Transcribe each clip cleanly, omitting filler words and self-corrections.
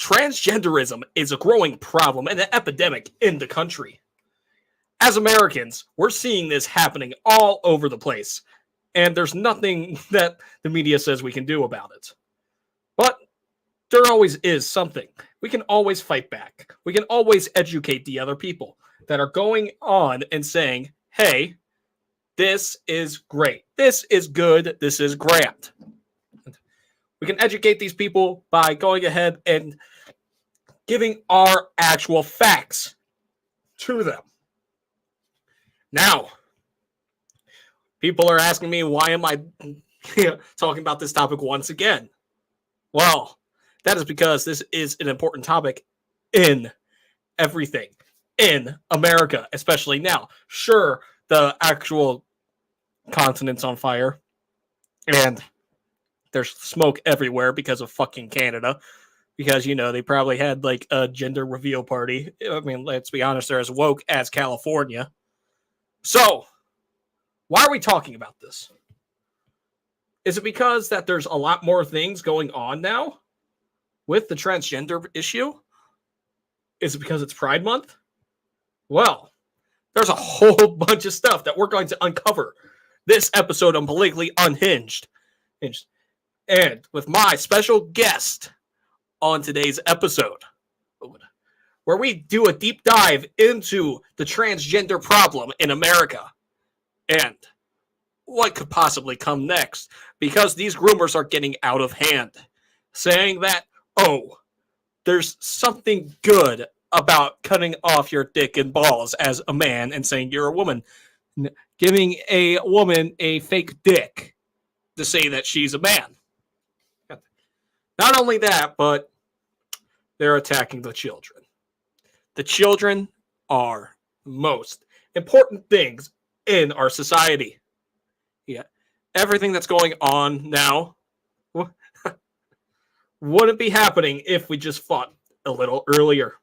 transgenderism is a growing problem and an epidemic in the country. As Americans, we're seeing this happening all over the place, and there's nothing that the media says we can do about it. But there always is something. We can always fight back. We can always educate the other people that are going on and saying, hey, this is great. This is good. This is grand. We can educate these people by going ahead and giving our actual facts to them. Now, people are asking me, why am I talking about this topic once again? Well, that is because this is an important topic in everything in America, especially now. Sure, the actual continent's on fire, and there's smoke everywhere because of fucking Canada. Because, they probably had like a gender reveal party. I mean, let's be honest, they're as woke as California. So, why are we talking about this? Is it because that there's a lot more things going on now with the transgender issue? Is it because it's Pride Month? Well, there's a whole bunch of stuff that we're going to uncover this episode on Politically Unhinged. And with my special guest on today's episode, where we do a deep dive into the transgender problem in America and what could possibly come next, because these groomers are getting out of hand, saying that, there's something good about cutting off your dick and balls as a man and saying you're a woman, giving a woman a fake dick to say that she's a man. Not only that, but they're attacking the children. The children are the most important things in our society. Yeah. Everything that's going on now wouldn't be happening if we just fought a little earlier.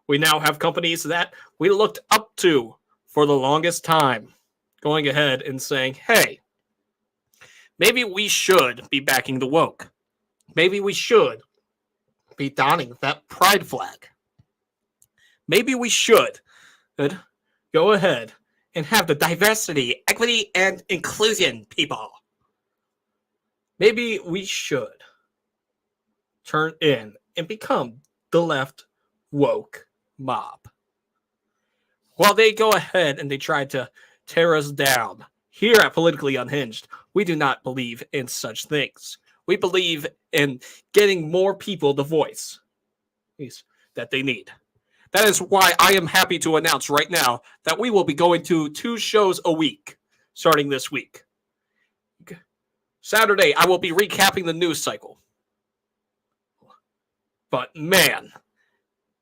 We now have companies that we looked up to for the longest time going ahead and saying, hey, maybe we should be backing the woke. Maybe we should be donning that pride flag. Maybe we should go ahead and have the diversity, equity, and inclusion people. Maybe we should turn in and become the left woke mob. While they go ahead and they try to tear us down, here at Politically Unhinged, we do not believe in such things. We believe in getting more people the voice that they need. That is why I am happy to announce right now that we will be going to 2 shows a week starting this week. Saturday, I will be recapping the news cycle. But man,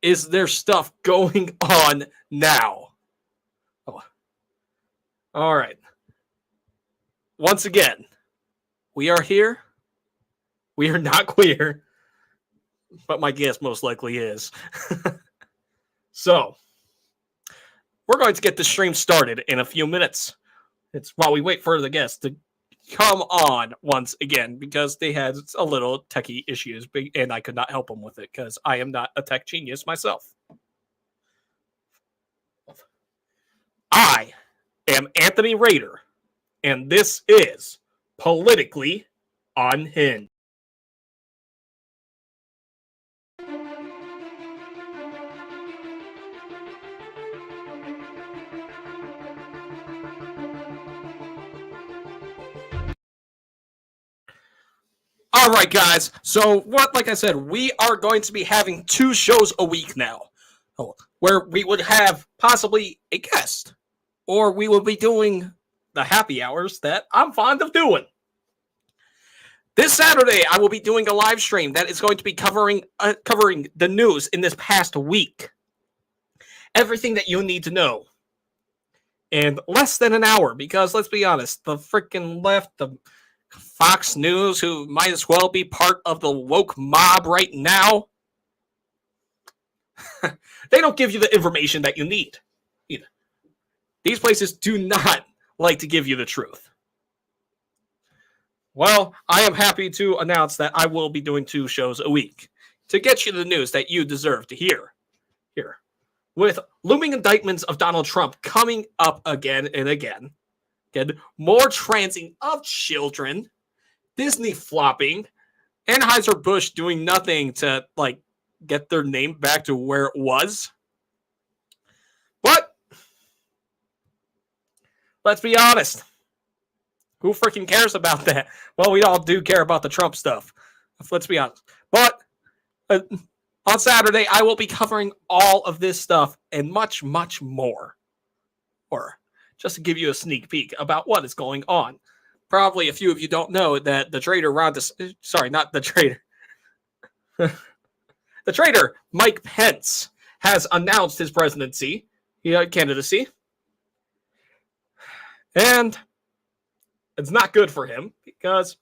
is there stuff going on now? All right. Once again, we are here. We are not queer, but my guess most likely is. So, we're going to get the stream started in a few minutes. It's while we wait for the guests to come on once again, because they had a little techie issues, and I could not help them with it because I am not a tech genius myself. I am Anthony Rader, and this is Politically Unhinged. All right, guys. So, like I said, we are going to be having 2 shows a week now, where we would have possibly a guest, or we will be doing the happy hours that I'm fond of doing. This Saturday, I will be doing a live stream that is going to be covering the news in this past week. Everything that you need to know in less than an hour, because let's be honest, the freaking left, the Fox News, who might as well be part of the woke mob right now, they don't give you the information that you need either. These places do not like to give you the truth. Well, I am happy to announce that I will be doing 2 shows a week. to get you the news that you deserve to hear. Here, with looming indictments of Donald Trump coming up again and again, more transing of children, Disney flopping, Anheuser-Busch doing nothing to get their name back to where it was. But let's be honest. Who freaking cares about that? Well, we all do care about the Trump stuff. Let's be honest. But on Saturday, I will be covering all of this stuff and much, much more. Or just to give you a sneak peek about what is going on. Probably a few of you don't know that the traitor not the traitor. The traitor Mike Pence has announced his candidacy. And it's not good for him because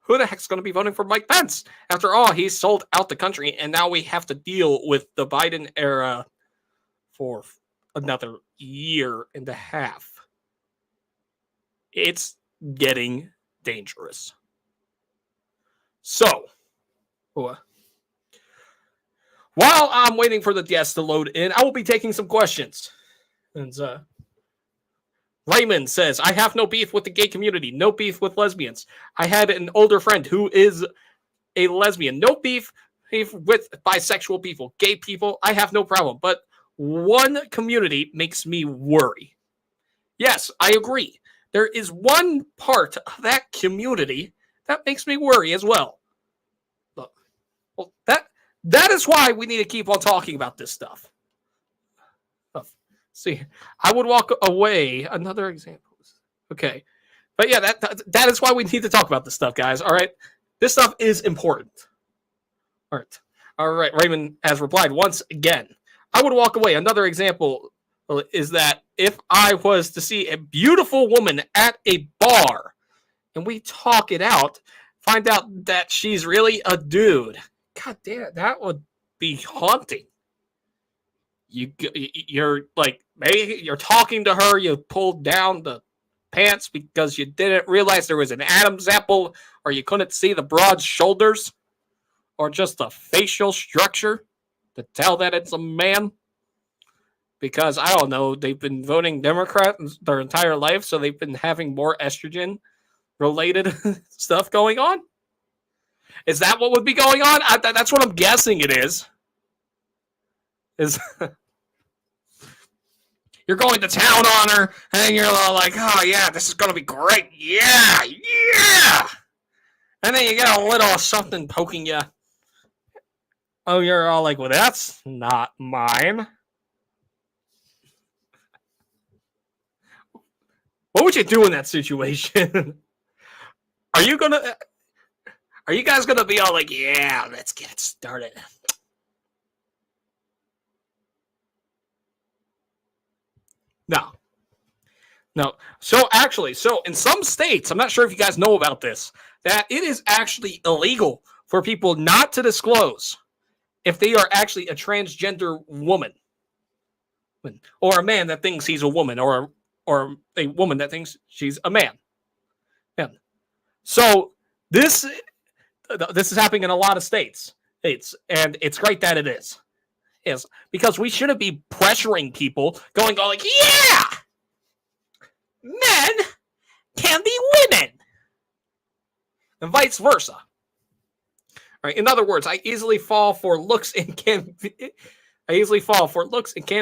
who the heck's going to be voting for Mike Pence? After all, he's sold out the country, and now we have to deal with the Biden era for another year and a half. It's getting dangerous. So, while I'm waiting for the guests to load in, I will be taking some questions. And Raymond says, I have no beef with the gay community, no beef with lesbians. I had an older friend who is a lesbian. No beef with bisexual people, gay people. I have no problem. But one community makes me worry. Yes, I agree. There is one part of that community that makes me worry as well. Well, that is why we need to keep on talking about this stuff. See, I would walk away. Another example. Okay. But yeah, that is why we need to talk about this stuff, guys. All right. This stuff is important. All right. Raymond has replied once again. I would walk away. Another example is that if I was to see a beautiful woman at a bar and we talk it out, find out that she's really a dude. God damn, that would be haunting. You're maybe you're talking to her, you pulled down the pants because you didn't realize there was an Adam's apple, or you couldn't see the broad shoulders, or just a facial structure to tell that it's a man. Because, I don't know, they've been voting Democrat their entire life, so they've been having more estrogen-related stuff going on? Is that what would be going on? That's what I'm guessing it is. You're going to town on her, and you're all like, oh, yeah, this is going to be great. Yeah. And then you get a little something poking you. Oh, you're all like, well, that's not mine. What would you do in that situation? Are you guys gonna be all like, yeah, let's get it started? No. So in some states, I'm not sure if you guys know about this, that it is actually illegal for people not to disclose if they are actually a transgender woman, or a man that thinks he's a woman, or a woman that thinks she's a man. Yeah. So this is happening in a lot of states. And it's great that it is. Yes, because we shouldn't be pressuring people, going all like, yeah, men can be women, and vice versa. All right. In other words, I easily fall for looks and can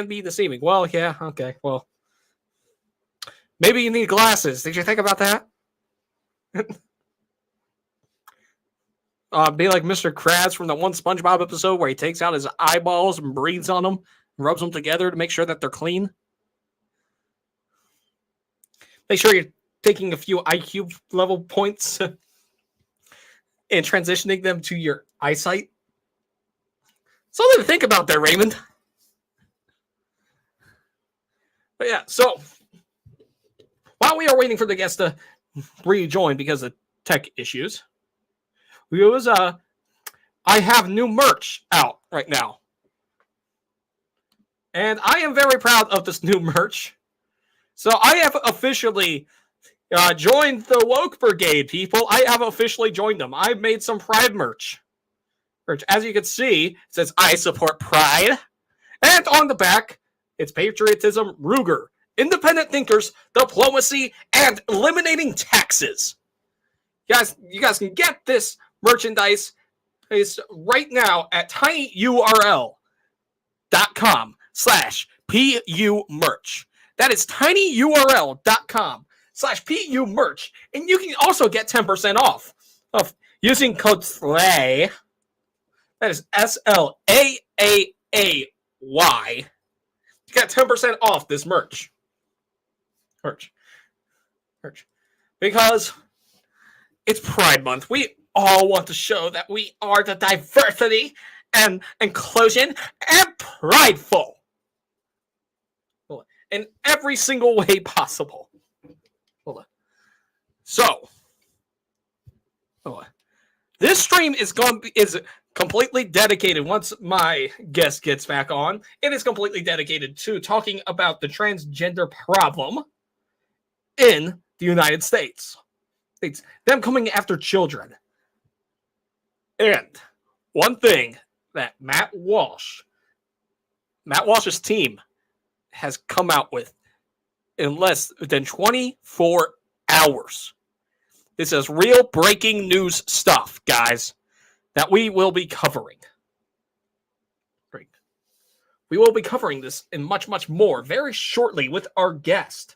be deceiving. Well, yeah, okay, well. Maybe you need glasses. Did you think about that? Be like Mr. Krabs from the one SpongeBob episode where he takes out his eyeballs and breathes on them, and rubs them together to make sure that they're clean. Make sure you're taking a few IQ level points and transitioning them to your eyesight. Something to think about there, Raymond. But yeah, so while we are waiting for the guests to rejoin because of tech issues, I have new merch out right now. And I am very proud of this new merch. So I have officially joined the Woke Brigade, people. I have officially joined them. I've made some Pride merch. Merch. As you can see, it says, I support pride. And on the back, it's patriotism, Ruger, independent thinkers, diplomacy, and eliminating taxes. You guys can get this merchandise right now at tinyurl.com/PU merch. That is tinyurl.com/PU merch. And you can also get 10% off of using code SLAY. That is SLAAAY. You got 10% off this merch. Because it's Pride Month. We all want to show that we are the diversity and inclusion and prideful in every single way possible. So, this stream is completely dedicated. Once my guest gets back on, it is completely dedicated to talking about the transgender problem in the United States. It's them coming after children. And one thing that Matt Walsh's team has come out with in less than 24 hours. This is real breaking news stuff, guys, that we will be covering. We will be covering this and much, much more very shortly with our guest.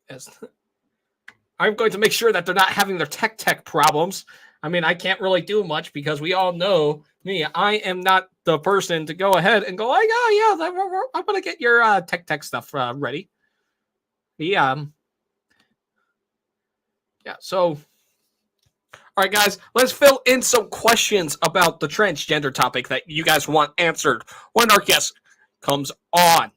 As I'm going to make sure that they're not having their tech problems. I mean, I can't really do much because we all know me. I am not the person to go ahead and go, oh, yeah, I'm going to get your tech stuff ready. Yeah, so, all right, guys, let's fill in some questions about the transgender topic that you guys want answered when our guest comes on.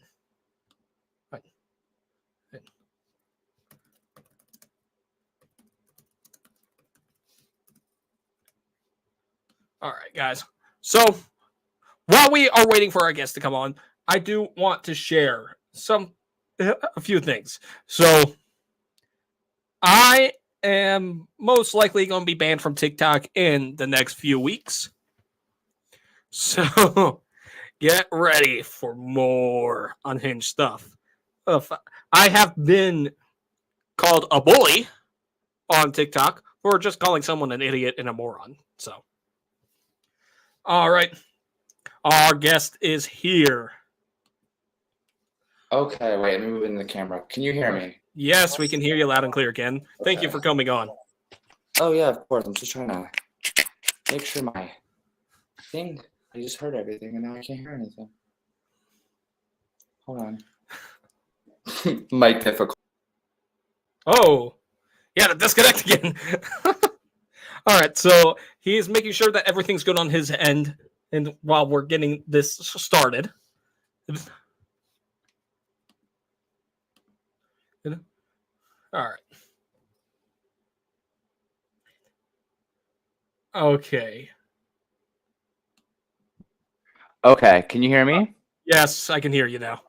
All right, guys. So, while we are waiting for our guest to come on, I do want to share a few things. So, I am most likely going to be banned from TikTok in the next few weeks. So, get ready for more unhinged stuff. I have been called a bully on TikTok for just calling someone an idiot and a moron. So, all right. Our guest is here. Okay, wait, let me move in the camera. Can you hear me? Yes, we can hear you loud and clear, Ken. Thank you for coming on. Oh, yeah, of course. I'm just trying to make sure my thing, I just heard everything and now I can't hear anything. Hold on. Mic difficult. Oh, yeah, to disconnect again. All right, so he's making sure that everything's good on his end, and while we're getting this started. All right. Okay. Okay, can you hear me? Yes, I can hear you now.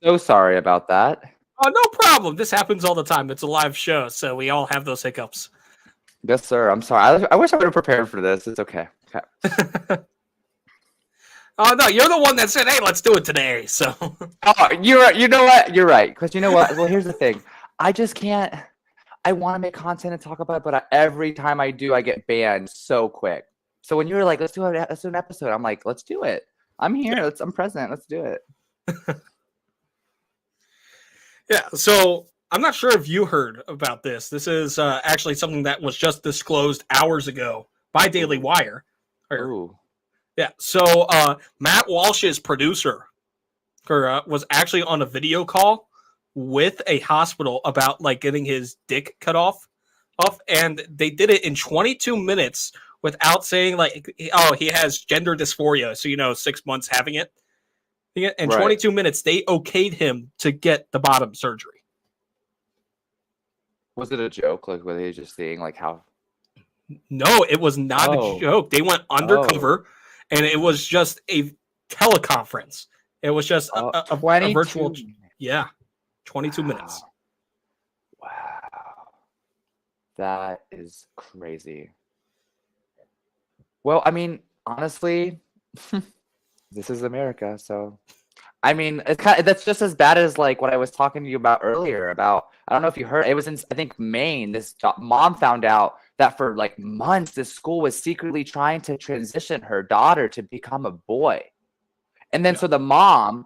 So sorry about that. Oh, no problem. This happens all the time. It's a live show, so we all have those hiccups. Yes, sir. I'm sorry. I wish I would have prepared for this. It's okay. Oh, no, you're the one that said, hey, let's do it today. So. Oh, you're right. You know what? You're right. Because you know what? Well, here's the thing. I just can't. I want to make content and talk about it, but every time I do, I get banned so quick. So when you were like, let's do an episode, I'm like, let's do it. I'm here. Yeah. I'm present. Let's do it. Yeah, so I'm not sure if you heard about this. This is actually something that was just disclosed hours ago by Daily Wire. Ooh. Yeah, so Matt Walsh's producer was actually on a video call with a hospital about like getting his dick cut off, and they did it in 22 minutes without saying like, oh, he has gender dysphoria, so 6 months having it. In 22 minutes, they okayed him to get the bottom surgery. Was it a joke? Like, were they just saying like how? No, it was not a joke. They went undercover, and it was just a teleconference. It was just a virtual. Yeah, 22 minutes. Wow, that is crazy. Well, I mean, honestly, this is America, so I mean, that's just as bad as like what I was talking to you about earlier. About I don't know if you heard. It was in I think Maine. This mom found out that for like months, this school was secretly trying to transition her daughter to become a boy, and then Yeah. so the mom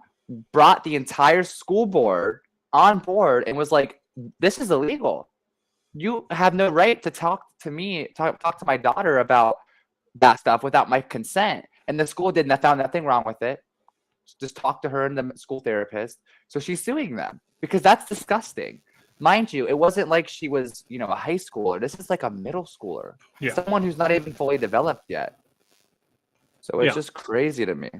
brought the entire school board on board and was like, "This is illegal. You have no right to talk to me, talk to my daughter about that stuff without my consent." And the school didn't found nothing wrong with it. Just talk to her and the school therapist. So she's suing them because that's disgusting. Mind you, it wasn't like she was, a high schooler. This is like a middle schooler, Yeah. someone who's not even fully developed yet. So it's Yeah. just crazy to me.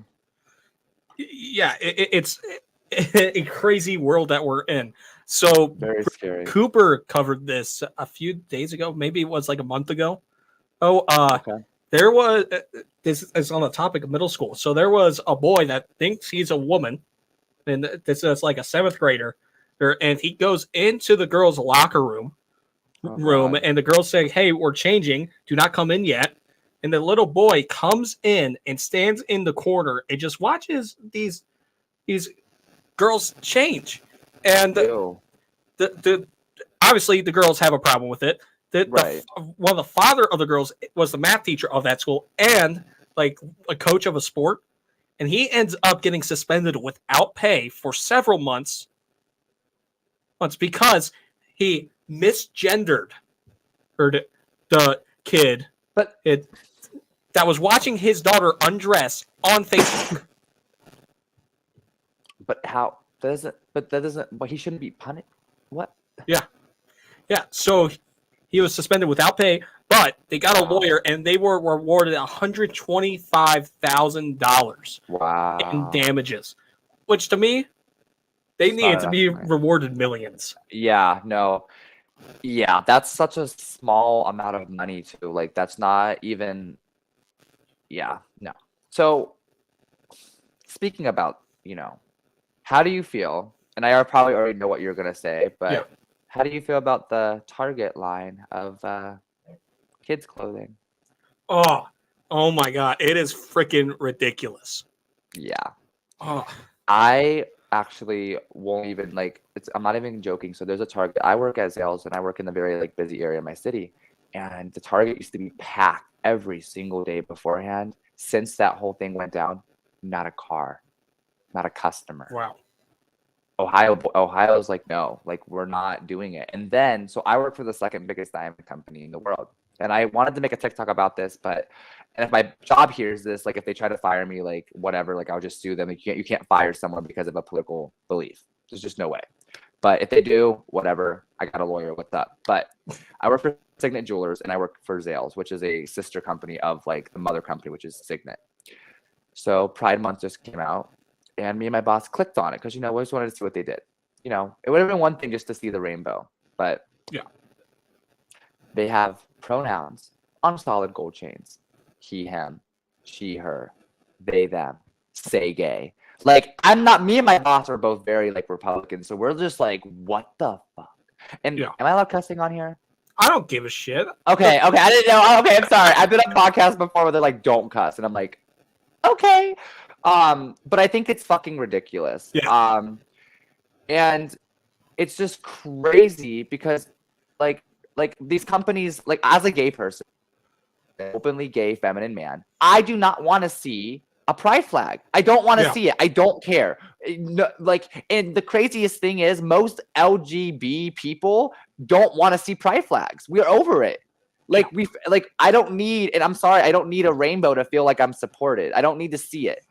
Yeah. It's a crazy world that we're in. So Very scary. Cooper covered this a few days ago. Maybe it was like a month ago. Oh, Okay. there was this is on the topic of middle school. So there was a boy that thinks he's a woman, and this is like a seventh grader, and he goes into the girls' locker room, Oh, God. and the girls say, "Hey, we're changing. Do not come in yet." And the little boy comes in and stands in the corner and just watches these girls change. And Ew. the obviously the girls have a problem with it. Right. One of the father of the girls was the math teacher of that school and like a coach of a sport, and he ends up getting suspended without pay for several months because he misgendered the kid But that was watching his daughter undress on Facebook. how that doesn't but he shouldn't be punished. What? Yeah. So he was suspended without pay, but they got a Wow. lawyer and they were rewarded $125,000 in Wow. damages, which to me, they It's not needed to enough be money. rewarded millions. Yeah, no. Yeah, that's such a small amount of money too. Like that's not even yeah, no. So speaking about, how do you feel? And I probably already know what you're gonna say, but Yeah. how do you feel about the Target line of kids clothing? Oh my God. It is freaking ridiculous. Yeah. Oh, I actually won't even I'm not even joking. So there's a Target. I work at sales and I work in the very like busy area of my city. And the Target used to be packed every single day beforehand. Since that whole thing went down, not a car, not a customer. wow. Ohio's like, no, like we're not doing it. And then so I work for the second biggest diamond company in the world. And I wanted to make a TikTok about this, and if my job hears this, like if they try to fire me, like whatever, like I'll just sue them. Like, you can't fire someone because of a political belief. There's just no way. But if they do, whatever, I got a lawyer. What's up? But I work for Signet Jewelers and I work for Zales, which is a sister company of like the mother company, which is Signet. So Pride Month just came out, and me and my boss clicked on it because we always wanted to see what they did. It would have been one thing just to see the rainbow, but Yeah. they have pronouns on solid gold chains: he, him, she, her, they, them, say gay. Like me and my boss are both very like Republican, so we're just like, what the fuck? And Yeah. am I allowed cussing on here? I don't give a shit. Okay, I didn't know. Okay, I'm sorry. I've been on podcasts before where they're like, don't cuss, and I'm like, okay. But I think it's fucking ridiculous. Yeah. And it's just crazy because like these companies, like as a gay person, openly gay feminine man, I do not want to see a pride flag. I don't want to see it. I don't care. No, and the craziest thing is most LGB people don't want to see pride flags. We're over it. I don't need, and I'm sorry, I don't need a rainbow to feel like I'm supported. I don't need to see it.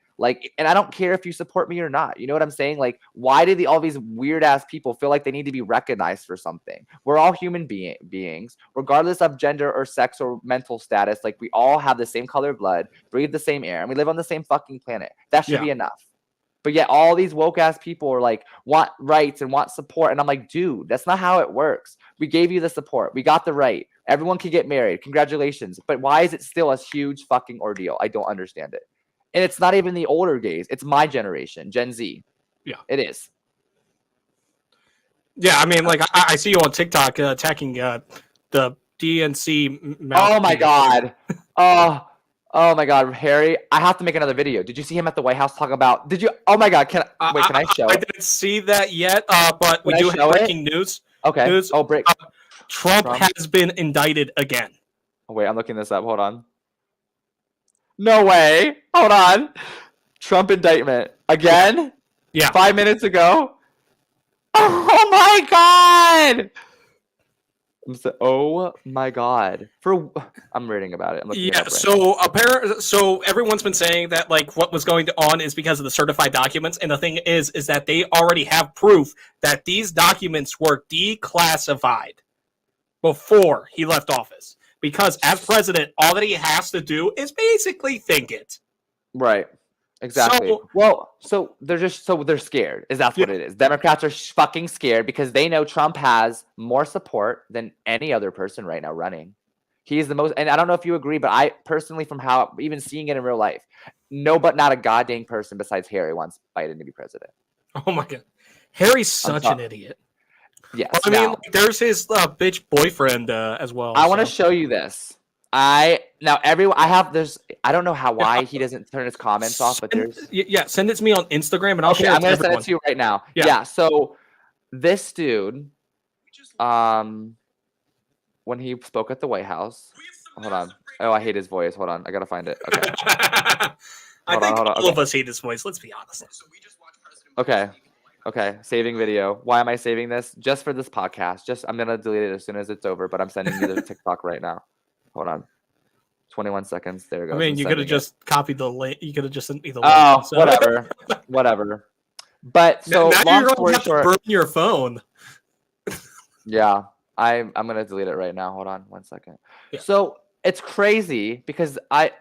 And I don't care if you support me or not. You know what I'm saying? Like, why do all these weird ass people feel like they need to be recognized for something? We're all human beings, regardless of gender or sex or mental status. Like, we all have the same color of blood, breathe the same air, and we live on the same fucking planet. That should be enough. But yet all these woke ass people are like, want rights and want support. And I'm like, dude, that's not how it works. We gave you the support. We got the right. Everyone can get married. Congratulations. But why is it still a huge fucking ordeal? I don't understand it. And it's not even the older gays. It's my generation, Gen Z. Yeah. It is. Yeah, I mean, like I see you on TikTok attacking the DNC. Oh my God. Oh my God, Harry! I have to make another video. Did you see him at the White House talk about? Did you? Oh my God! Wait? Can I show I it? didn't see that yet, but we Can I do have show it? breaking news. Okay. News. Oh, break. Trump Trump. has been indicted again. Oh, wait, I'm looking this up. Hold on. No way. Hold on. Trump indictment again. Yeah. 5 minutes ago. Oh my God. Oh my God. I'm reading about it. I'm looking it Yeah, up right now. so everyone's been saying that like what was going on is because of the certified documents, and the thing is that they already have proof that these documents were declassified before he left office. Because as president, all that he has to do is basically think it. Right. Exactly. So they're scared. That's what it is. Democrats are fucking scared because they know Trump has more support than any other person right now running. He's the most, and I don't know if you agree, but I personally, from how even seeing it in real life, not a goddamn person besides Harry wants Biden to be president. Oh my God, Harry's such an idiot. Yes. Well, I mean, like, there's his bitch boyfriend as well. I want to show you this. I don't know why he doesn't turn his comments off, but send it to me on Instagram and I'll share it. I'm gonna send it to you right now. Yeah. So this dude, when he spoke at the White House, hold on. Oh, I hate his voice. Hold on, I gotta find it. Okay. I think all of us hate his voice. Let's be honest. Okay. Saving video. Why am I saving this? Just for this podcast. I'm gonna delete it as soon as it's over. But I'm sending you the TikTok right now. Hold on. 21 seconds. There it goes. I mean, you could have just copied the link. You could have just sent me the link. Oh, so. Whatever. But so now long you're story gonna short, burn your phone. Yeah, I'm gonna delete it right now. Hold on 1 second. Yeah. So it's crazy because I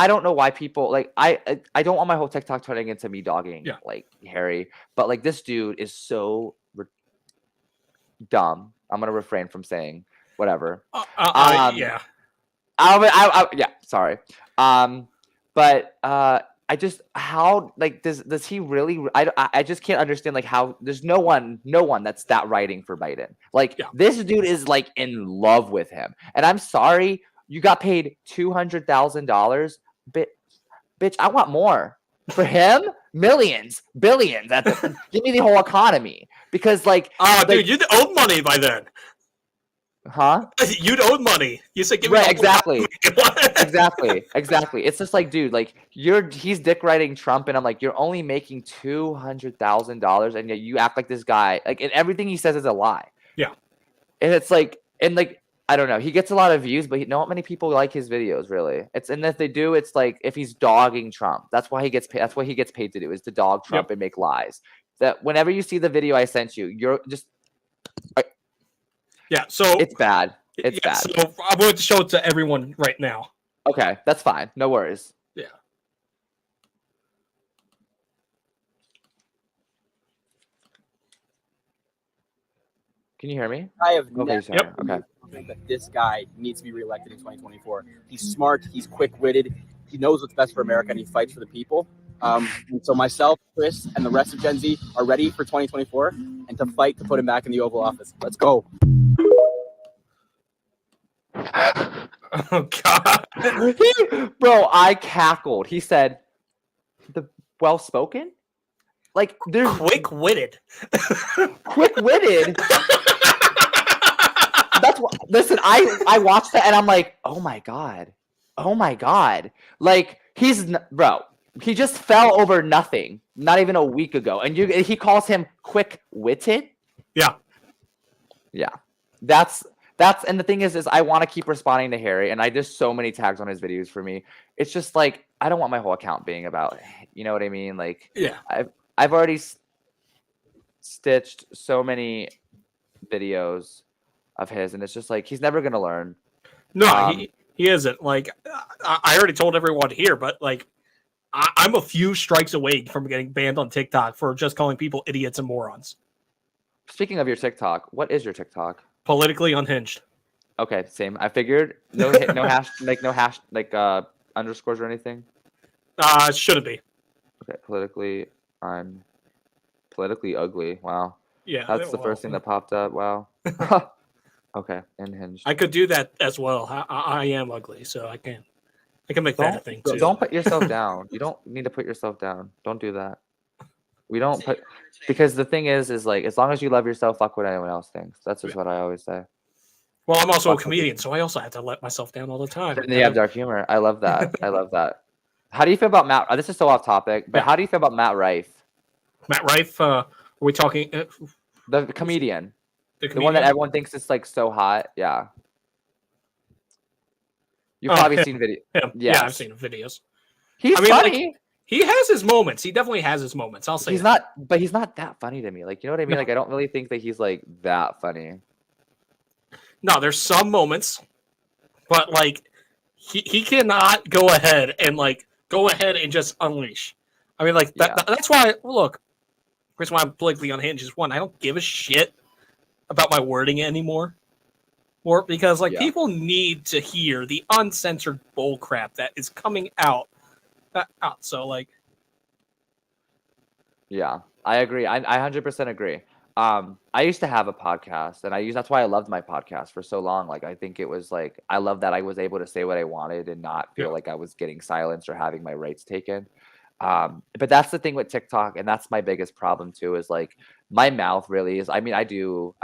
don't know why people like I don't want my whole TikTok turning into me dogging like Harry, but like this dude is so dumb. I'm gonna refrain from saying whatever. Yeah. Sorry. But I just how like does he really? I just can't understand like how there's no one that's that writing for Biden. Like this dude is like in love with him, and I'm sorry you got paid $200,000, bitch. I want more for him. Millions, billions. Give me the whole economy because like dude, you'd owe money by then. Huh? You'd owe money. You said give me exactly. Exactly. It's just like, dude, like he's dick riding Trump, and I'm like, you're only making $200,000, and yet you act like this guy, like, and everything he says is a lie. Yeah. And it's like, I don't know. He gets a lot of views, but not many people like his videos, really. And if they do, it's like if he's dogging Trump, that's why he gets paid. That's what he gets paid to do is to dog Trump and make lies. That whenever you see the video I sent you, you're just. Yeah, so it's bad. It's bad. So I'm going to show it to everyone right now. Okay, that's fine. No worries. Yeah. Can you hear me? I have okay. That this guy needs to be reelected in 2024. He's smart. He's quick-witted. He knows what's best for America, and he fights for the people. And so myself, Chris, and the rest of Gen Z are ready for 2024 and to fight to put him back in the Oval Office. Let's go. Oh God, bro! I cackled. He said, "The well-spoken, like they're quick-witted, quick-witted." That's what. Listen, I watched that and I'm like, oh my god, like bro. He just fell over nothing, not even a week ago, and he calls him quick-witted. Yeah, that's and the thing is I want to keep responding to Harry, and I just so many tags on his videos for me. It's just like I don't want my whole account being about, you know what I mean? Like, yeah, I've already stitched so many videos of his, and it's just like he's never gonna learn. No, he isn't. Like I already told everyone here, but like I'm a few strikes away from getting banned on TikTok for just calling people idiots and morons. Speaking of your TikTok, what is your TikTok? Politically unhinged. Okay, same. I figured no underscores or anything. Shouldn't be. Okay, I'm politically ugly. Wow. Yeah, that's the first thing that popped up. Wow. Okay, unhinged. I could do that as well. I am ugly, so I can. I can make that a thing too. Don't put yourself down. You don't need to put yourself down. Don't do that. We don't put, because the thing is like, as long as you love yourself, fuck what anyone else thinks. That's just what I always say. Well, I'm also a comedian, so I also have to let myself down all the time. And you have dark humor. I love that. I love that. How do you feel about Matt? This is so off topic, but how do you feel about Matt Rife? Matt Rife, are we talking? The comedian. The one that everyone thinks is like so hot. Yeah. You've probably seen video. Yeah, I've seen videos. He's funny. Like, he has his moments. He definitely has his moments. I'll say he's not, but he's not that funny to me. Like, you know what I mean? No. Like, I don't really think that he's like that funny. No, there's some moments, but like he cannot go ahead and just unleash. I mean, like that's why. Look, here's why I'm politically unhinged. Is one, I don't give a shit about my wording anymore. Or because like people need to hear the uncensored bullcrap that is coming out. So like, yeah, I agree. I 100% agree. I used to have a podcast, and that's why I loved my podcast for so long. Like, I think it was like, I love that I was able to say what I wanted and not feel like I was getting silenced or having my rights taken. But that's the thing with TikTok, and that's my biggest problem too, is like my mouth really is, I mean, I do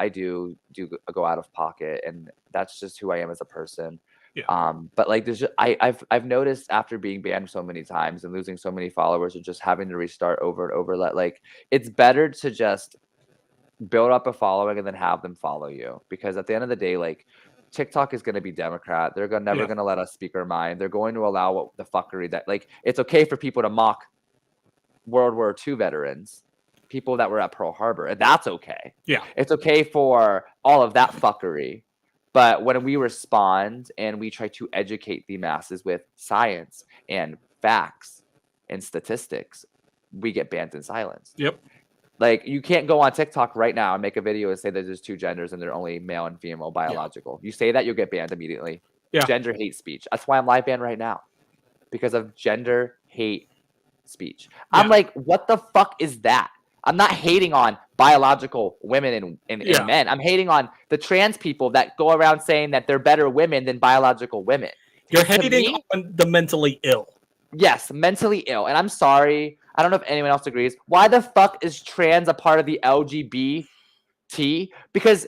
go out of pocket, and that's just who I am as a person. Yeah. But like there's I've noticed after being banned so many times and losing so many followers and just having to restart over and over, that like it's better to just build up a following and then have them follow you, because at the end of the day, like TikTok is going to be Democrat. They're never going to let us speak our mind. They're going to allow what the fuckery that, like, it's okay for people to mock World War II veterans, people that were at Pearl Harbor, and that's okay. Yeah. It's okay for all of that fuckery. But when we respond and we try to educate the masses with science and facts and statistics, we get banned and silenced. Yep. Like, you can't go on TikTok right now and make a video and say that there's two genders and they're only male and female biological. You say that, you'll get banned immediately. Yeah. Gender hate speech. That's why I'm live banned right now, because of gender hate speech. I'm like, what the fuck is that? I'm not hating on biological women and men. I'm hating on the trans people that go around saying that they're better women than biological women. You're hating on the mentally ill. Yes, mentally ill. And I'm sorry, I don't know if anyone else agrees. Why the fuck is trans a part of the LGBT? Because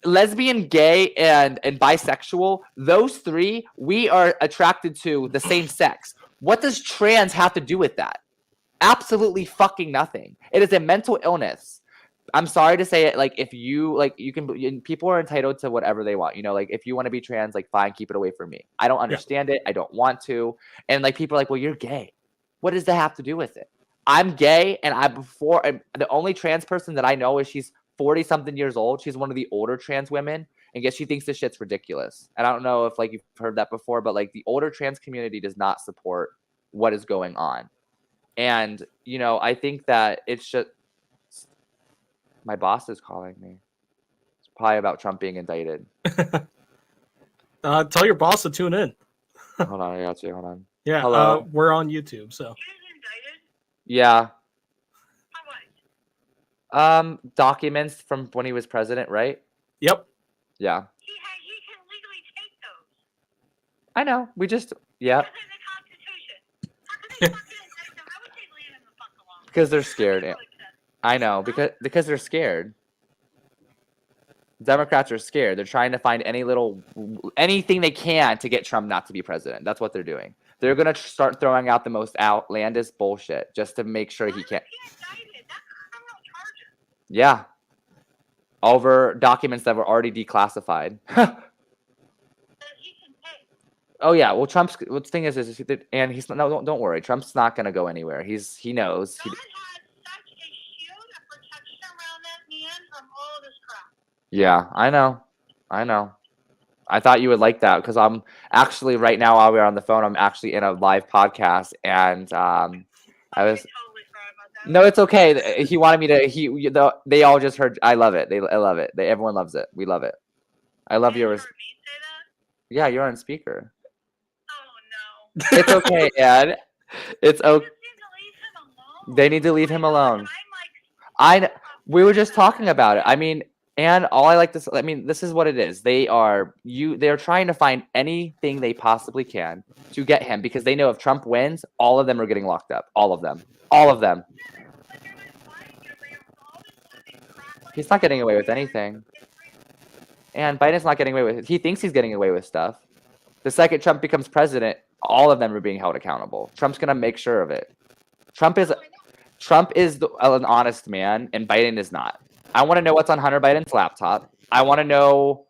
lesbian, gay, and bisexual, those three, we are attracted to the same sex. What does trans have to do with that? Absolutely fucking nothing. It is a mental illness. I'm sorry to say it. Like, if you like, you can. People are entitled to whatever they want. You know, like if you want to be trans, like fine, keep it away from me. I don't understand it. I don't want to. And like people are like, well, you're gay. What does that have to do with it? I'm gay, and the only trans person that I know is she's 40 something years old. She's one of the older trans women, and yet she thinks this shit's ridiculous. And I don't know if like you've heard that before, but like the older trans community does not support what is going on. And, you know, I think that it's just, my boss is calling me. It's probably about Trump being indicted. Tell your boss to tune in. Hold on, I got you. Hold on. Yeah, hello. We're on YouTube, so. Yeah. Documents from when he was president, right? Yep. Yeah. He can legally take those. I know. We just, yeah. That's in the Constitution. I would say leave him the fuck alone. Because they're scared. I know, because they're scared. Democrats are scared. They're trying to find anything they can to get Trump not to be president. That's what they're doing. They're going to start throwing out the most outlandish bullshit just to make sure he can't. Yeah. Over documents that were already declassified. Oh yeah. Well, the thing is and he's no, don't worry. Trump's not going to go anywhere. He knows. God has such a shield of protection around that man from all this crap. Yeah, I know. I thought you would like that, because I'm actually right now, while we're on the phone, I'm actually in a live podcast, and I was. Totally sorry about that. No, it's okay. He wanted me to. They all just heard. I love it. I love it. Everyone loves it. We love it. I love yours. Heard me say that? Yeah, you're on speaker. Oh no. It's okay, Ed. It's okay. They need to leave him alone. They need to leave him alone. We were just talking about it. I mean, And all I like I mean, this is what it is. They're trying to find anything they possibly can to get him because they know if Trump wins, all of them are getting locked up. All of them. All of them. He's not getting away with anything. And Biden's not getting away with it. He thinks he's getting away with stuff. The second Trump becomes president, all of them are being held accountable. Trump's going to make sure of it. Trump is an honest man, and Biden is not. I want to know what's on Hunter Biden's laptop. I want to know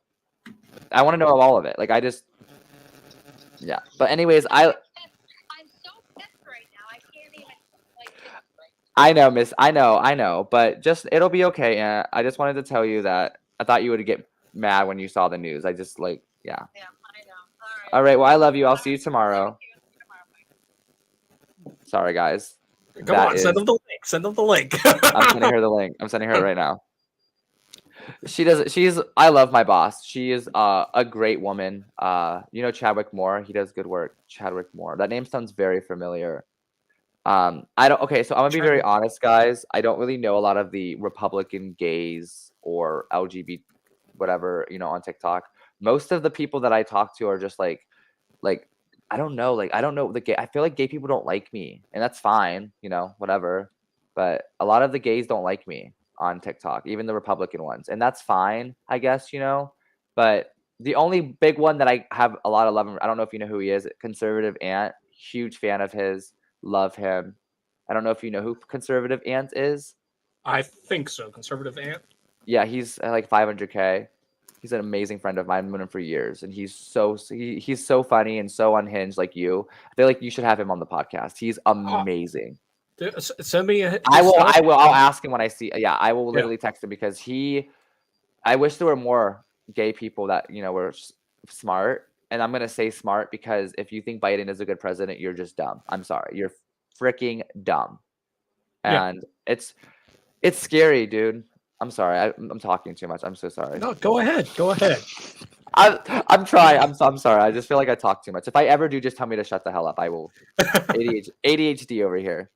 all of it. Like yeah. But anyways, I'm so pissed right now. I can't even like. I know, Miss. I know. But it'll be okay. And I just wanted to tell you that I thought you would get mad when you saw the news. I just yeah. Yeah, I know. All right. Well, I love you. I'll see you tomorrow. Sorry, guys. Come on, send them the link. Send them the link. I'm sending her the link. I'm sending her it right now. I love my boss. She is a great woman. Chadwick Moore, he does good work. Chadwick Moore. That name sounds very familiar. So I'm gonna be very honest, guys. I don't really know a lot of the Republican gays or LGBT whatever, on TikTok. Most of the people that I talk to are just like I don't know, I don't know the gay. I feel like gay people don't like me, and that's fine, whatever. But a lot of the gays don't like me on TikTok, even the Republican ones. And that's fine, I guess, but the only big one that I have a lot of love, I don't know if you know who he is, Conservative Ant, huge fan of his, love him. I don't know if you know who Conservative Ant is. I think so. Conservative Ant. Yeah, he's like 500K. He's an amazing friend of mine. I've known him for years, and he's so funny and so unhinged like you. I feel like you should have him on the podcast. He's amazing. Dude, send me a. I will. I'll ask him when I see. Yeah, I will literally text him because I wish there were more gay people that were smart, and I'm gonna say smart because if you think Biden is a good president, you're just dumb. I'm sorry, you're freaking dumb, and it's scary, dude. I'm sorry. I'm talking too much. I'm so sorry. No, go ahead. I'm trying. I'm sorry. I just feel like I talk too much. If I ever do, just tell me to shut the hell up. I will. ADHD over here.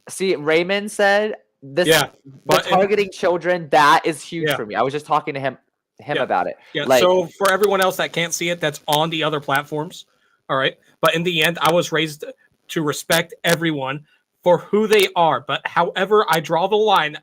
See, Raymond said this. Yeah, but targeting children, that is huge for me. I was just talking to him about it. Yeah. So for everyone else that can't see it, that's on the other platforms. All right. But in the end, I was raised to respect everyone for who they are. But however I draw the line,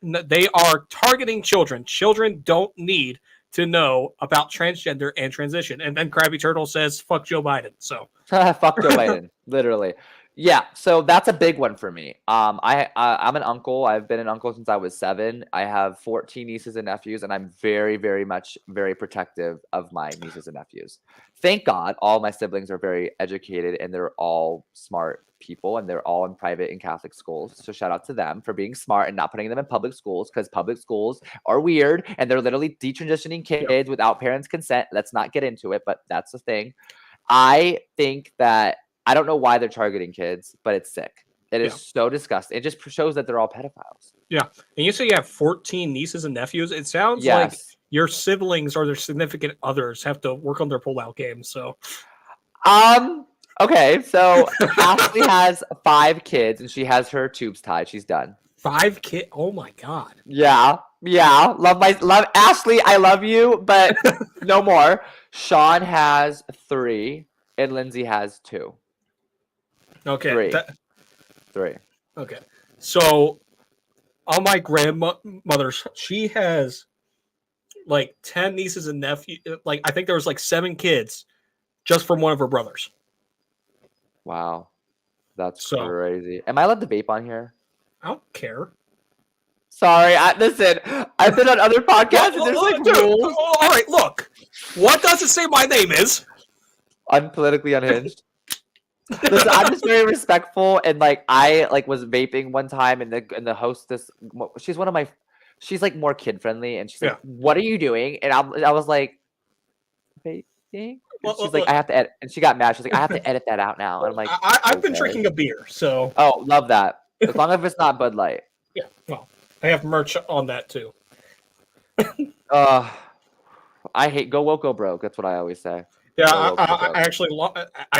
they are targeting children. Children don't need to know about transgender and transition. And then Krabby Turtle says, fuck Joe Biden. So fuck Joe Biden, literally. Yeah, so that's a big one for me. I'm an uncle. I've been an uncle since I was 7. I have 14 nieces and nephews, and I'm very, very much very protective of my nieces and nephews. Thank God, all my siblings are very educated, and they're all smart people, and they're all in private and Catholic schools. So shout out to them for being smart and not putting them in public schools, because public schools are weird, and they're literally detransitioning kids without parents' consent. Let's not get into it, but that's the thing. I think that I don't know why they're targeting kids, but it's sick. It is so disgusting. It just shows that they're all pedophiles. Yeah. And you say you have 14 nieces and nephews. It sounds like your siblings or their significant others have to work on their pull-out game. So, okay. So Ashley has 5 kids, and she has her tubes tied. She's done. 5 kids? Oh my God. Yeah. Love Ashley. I love you, but no more. Sean has 3, and Lindsay has 2. Okay. 3. Okay. So on my grandmother's, she has like 10 nieces and nephews. Like, I think there was like 7 kids just from one of her brothers. Wow. That's crazy. Am I allowed to vape on here? I don't care. Sorry. Listen, I've been on other podcasts and there's like rules. All right, look. What does it say my name is? Unpolitically unhinged. Listen, I'm just very respectful, and I was vaping one time, and the hostess, she's like more kid friendly, and she's like, "What are you doing?" And I was like, "Vaping." She's like, "I have to edit," and she got mad. She's like, "I have to edit that out now." And I'm like, I've been drinking a beer, so love that. As long as it's not Bud Light. Yeah, well, I have merch on that too. I hate Go Woco Broke. That's what I always say. Yeah, I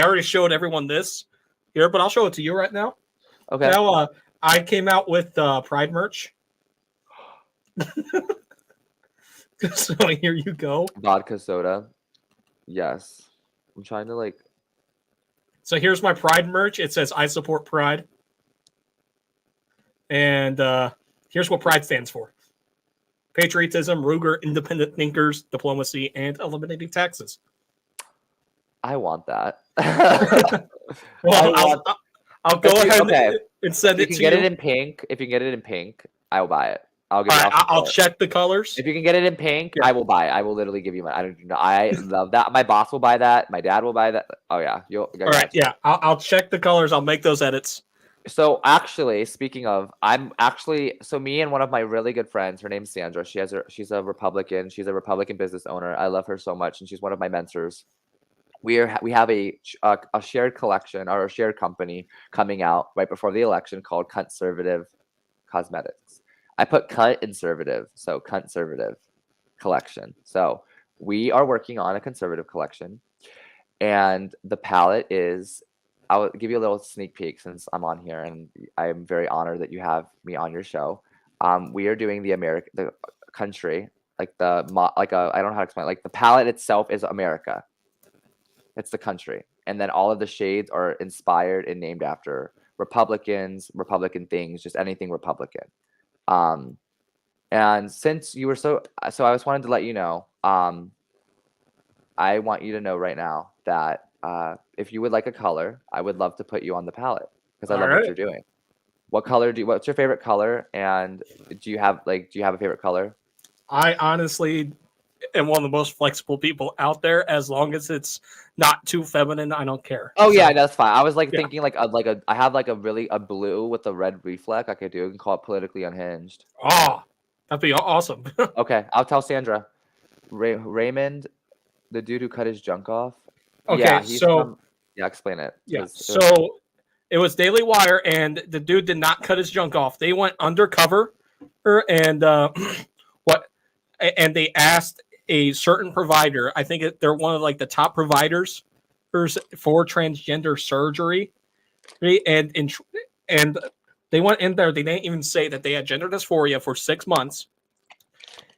already showed everyone this here, but I'll show it to you right now. Okay. Now, I came out with Pride merch. So here you go. Vodka soda. Yes. I'm trying to like. So here's my Pride merch. It says I support Pride. And here's what Pride stands for: patriotism, Ruger, independent thinkers, diplomacy, and eliminating taxes. I want that. Well, I'll go ahead okay. and send If it you to can get you. it in pink, if you can get it in pink, I will buy it. I'll give. All right, I'll support it. check the colors. If you can get it in pink, Yeah. I will buy it. I will literally give you money. I don't know. I love that. My boss will buy that. My dad will buy that. Oh yeah. All right, yeah. I'll check the colors. I'll make those edits. So actually, speaking of, so me and one of my really good friends, her name's Sandra. She's a Republican. She's a Republican business owner. I love her so much, and she's one of my mentors. We have a shared collection or a shared company coming out right before the election called Conservative Cosmetics. I put cunt conservative, so conservative collection. So we are working on a conservative collection, and the palette is. I'll give you a little sneak peek since I'm on here, and I'm very honored that you have me on your show. We are doing the country, I don't know how to explain. Like the palette itself is America. It's the country, and then all of the shades are inspired and named after Republicans, Republican things, just anything Republican. And since you were so I just wanted to let you know. I want you to know right now that if you would like a color, I would love to put you on the palette because I love what you're doing. What's your favorite color? And do you have a favorite color? I honestly am one of the most flexible people out there. As long as it's not too feminine, I don't care. Oh yeah, that's fine. I was thinking I have a blue with a red reflect I could do and call it politically unhinged. Oh, that'd be awesome. Okay, I'll tell Sandra. Raymond, the dude who cut his junk off. Okay, explain it. Yeah, so it was Daily Wire, and the dude did not cut his junk off. They went undercover, and and they asked a certain provider. I think they're one of like the top providers for transgender surgery, and they went in there. They didn't even say that they had gender dysphoria for 6 months,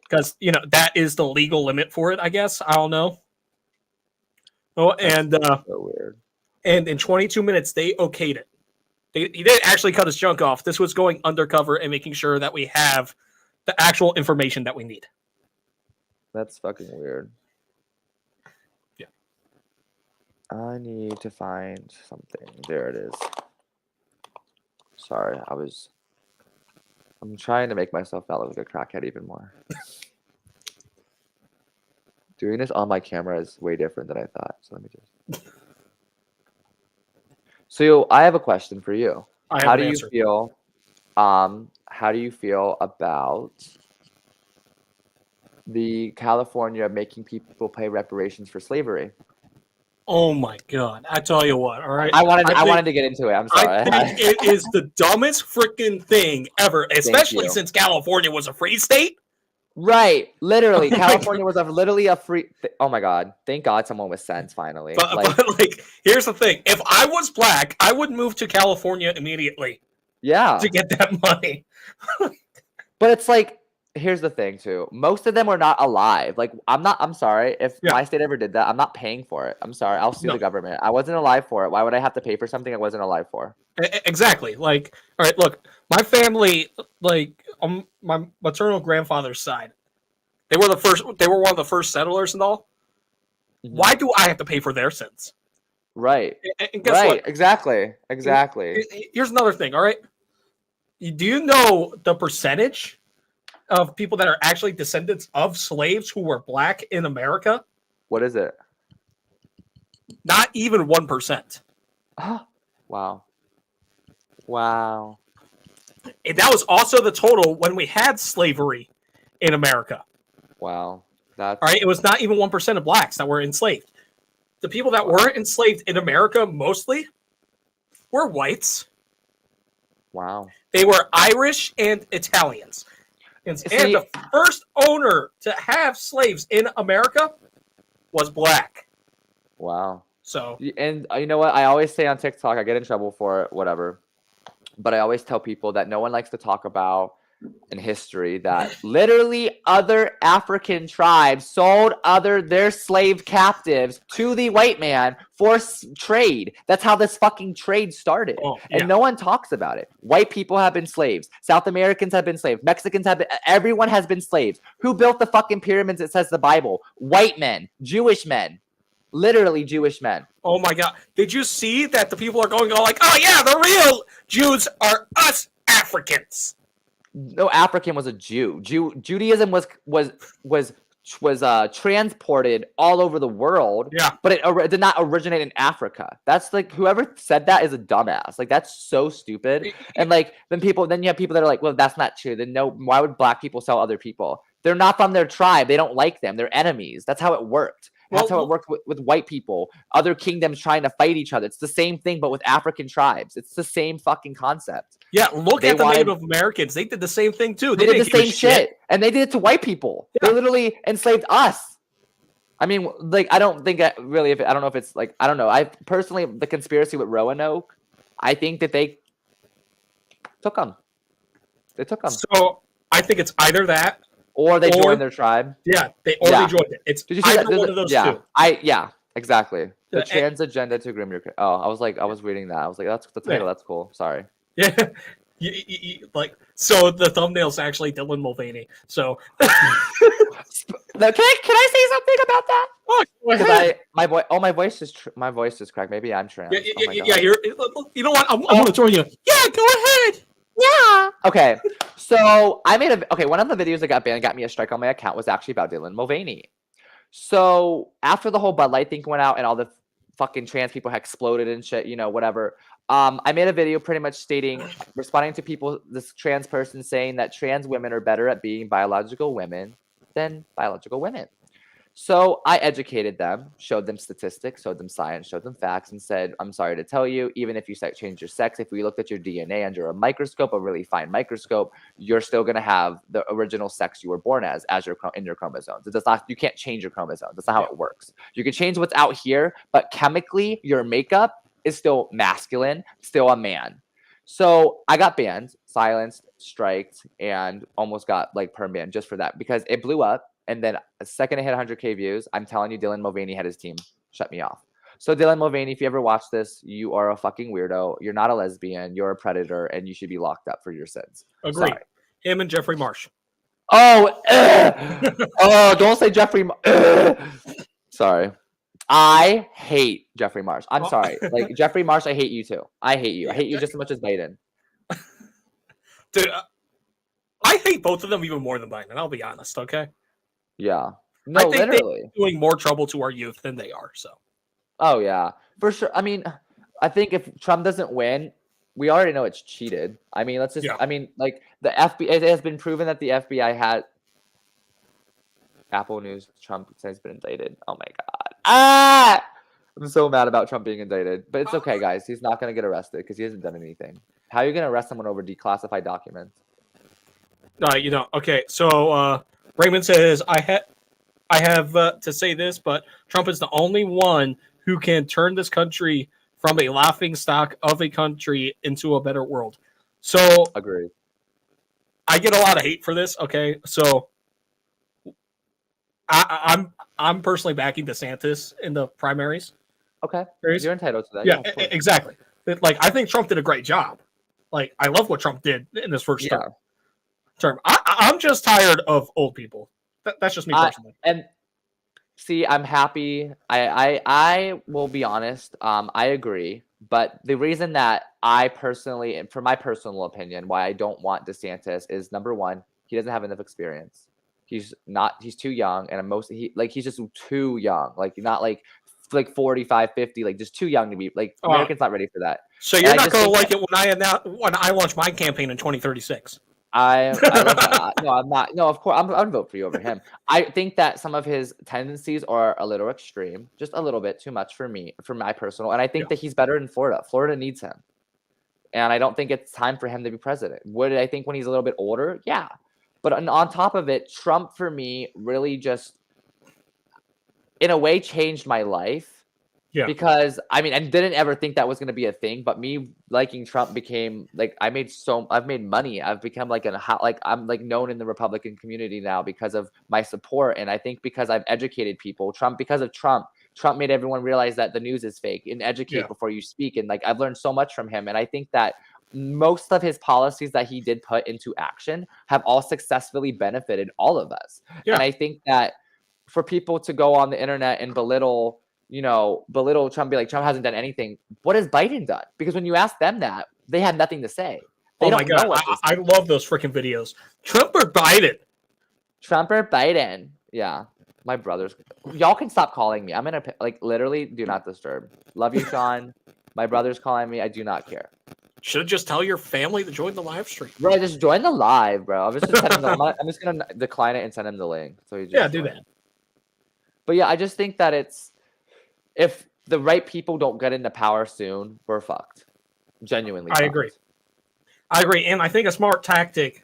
because that is the legal limit for it. I guess I don't know. Oh, and so weird. And in 22 minutes, they okayed it. He didn't actually cut his junk off. This was going undercover and making sure that we have the actual information that we need. That's fucking weird. Yeah. I need to find something. There it is. Sorry, I'm trying to make myself not look like a crackhead even more. Doing this on my camera is way different than I thought. So let me just. So I have a question for you. How do you feel? How do you feel about the California making people pay reparations for slavery? Oh my God! I tell you what. All right. I wanted to get into it. I'm sorry. I think it is the dumbest freaking thing ever, especially since California was a free state. Right, literally, California was literally a free. Oh my God! Thank God someone with sense finally. But here's the thing: if I was black, I would move to California immediately. Yeah, to get that money. But it's like, here's the thing too: most of them are not alive. Like, I'm sorry if my state ever did that. I'm not paying for it. I'm sorry. I'll sue the government. I wasn't alive for it. Why would I have to pay for something I wasn't alive for? Exactly. Like, all right, look, my family, like, on my maternal grandfather's side, they were one of the first settlers and all. Mm-hmm. Why do I have to pay for their sins? Right. And guess what? Exactly. Here's another thing. All right. Do you know the percentage of people that are actually descendants of slaves who were black in America? What is it? Not even 1%. Wow. And that was also the total when we had slavery in America. Wow. All right. It was not even 1% of blacks that were enslaved. The people that weren't enslaved in America mostly were whites. Wow. They were Irish and Italians. And the first owner to have slaves in America was black. Wow. So, and you know what? I always say on TikTok, I get in trouble for it, whatever. But I always tell people that no one likes to talk about in history that literally other African tribes sold their slave captives to the white man for trade. That's how this fucking trade started. Oh, And yeah. no one talks about it. White people have been slaves. South Americans have been slaves. Mexicans have been, everyone has been slaves. Who built the fucking pyramids? It says the Bible. White men, Jewish men, literally Jewish men. Oh my God! Did you see that the people are going all like, "Oh yeah, the real Jews are us Africans." No African was a Jew. Judaism was transported all over the world. Yeah. But it did not originate in Africa. That's like whoever said that is a dumbass. Like that's so stupid. And like then you have people that are like, well, that's not true. Then no, why would black people sell other people? They're not from their tribe. They don't like them. They're enemies. That's how it worked. That's how it worked with white people. Other kingdoms trying to fight each other. It's the same thing, but with African tribes. It's the same fucking concept. Yeah, look at the Native Americans. They did the same thing too. They did the same shit, and they did it to white people. Yeah. They literally enslaved us. I mean, like, I don't think really. I don't know if it's like I don't know. I personally, the conspiracy with Roanoke, I think that they took them. They took them, So I think it's either that, or they joined their tribe. yeah, they joined it. It's Did you see either that? one of those yeah, two. exactly. The And- trans agenda to groom your. Oh, I was reading that. I was like, that's the title. Yeah. That's cool. Sorry. Yeah, so the thumbnail's actually Dylan Mulvaney. So Can I say something about that? oh, go ahead. My voice is cracked. Maybe I'm trans. Yeah, Oh my yeah, God. you know what? I'm gonna join you. Yeah, go ahead. Yeah. Okay. So one of the videos that got banned, got me a strike on my account, was actually about Dylan Mulvaney. So after the whole Bud Light thing went out and all the fucking trans people had exploded and shit, whatever. I made a video pretty much responding to people, this trans person saying that trans women are better at being biological women than biological women. So I educated them, showed them statistics, showed them science, showed them facts, and said, I'm sorry to tell you, even if you change your sex, if we looked at your DNA under a microscope, a really fine microscope, you're still going to have the original sex you were born as in your chromosomes. You can't change your chromosomes. That's not how it works. You can change what's out here, but chemically, your makeup is still masculine, still a man. So I got banned, silenced, striked, and almost got like perm banned just for that because it blew up. And then a second it hit 100K views, I'm telling you, Dylan Mulvaney had his team shut me off. So Dylan Mulvaney, if you ever watch this, you are a fucking weirdo. You're not a lesbian. You're a predator, and you should be locked up for your sins. Agreed. Sorry. Him and Jeffrey Marsh. Oh, oh, don't say Jeffrey. Sorry. I hate Jeffrey Marsh. I'm sorry. Like, Jeffrey Marsh, I hate you too. I hate you. I hate you just as much as Biden. Dude, I hate both of them even more than Biden, I'll be honest, okay? Yeah. No, I think literally. they're doing more trouble to our youth than they are, so. Oh, yeah. For sure. I mean, I think if Trump doesn't win, we already know it's cheated. I mean, let's just, I mean, like, the FBI, it has been proven that the FBI had Apple News, Trump has been indicted. Oh my God. I'm so mad about Trump being indicted, but it's okay, guys. He's not going to get arrested because he hasn't done anything. How are you going to arrest someone over declassified documents? Okay, so Raymond says, I have to say this, but Trump is the only one who can turn this country from a laughing stock of a country into a better world. So, agreed. I get a lot of hate for this. Okay, so I'm personally backing DeSantis in the primaries. Okay, Primaries. You're entitled to that. Yeah, exactly. Like, I think Trump did a great job. Like, I love what Trump did in his first term. I'm just tired of old people. That's just me personally. And see, I'm happy. I will be honest. I agree. But the reason that I personally, and for my personal opinion, why I don't want DeSantis is, number one, he doesn't have enough experience. He's too young, and he's just too young. Like, not like 45, 50, like just too young to be like Americans not ready for that. So you're not going to like it when I launch my campaign in 2036. I love that. No, I'm not. No, of course, I'm gonna vote for you over him. I think that some of his tendencies are a little extreme, just a little bit too much for my personal. And I think that he's better in Florida. Florida needs him, and I don't think it's time for him to be president. Would I think when he's a little bit older? Yeah, but on top of it, Trump for me really just, in a way, changed my life. Yeah. Because I mean, I didn't ever think that was going to be a thing, but me liking Trump became like I've made money. I've become like I'm like known in the Republican community now because of my support, and I think because I've educated people. Because of Trump made everyone realize that the news is fake and educate before you speak, and like I've learned so much from him, and I think that most of his policies that he did put into action have all successfully benefited all of us. Yeah. And I think that for people to go on the internet and belittle Trump, be like, Trump hasn't done anything. What has Biden done? Because when you ask them that, they had nothing to say. They Oh my don't know god, what to say. I love those freaking videos. Trump or Biden? Trump or Biden? Yeah. My brothers. Y'all can stop calling me. I'm gonna like literally do not disturb. Love you, Sean. My brother's calling me. I do not care. Should just tell your family to join the live stream. Bro, just join the live, bro. I'm just gonna decline it and send him the link. So he just Do that. But yeah, I just think that if the right people don't get into power soon, we're fucked. Genuinely. I agree. And I think a smart tactic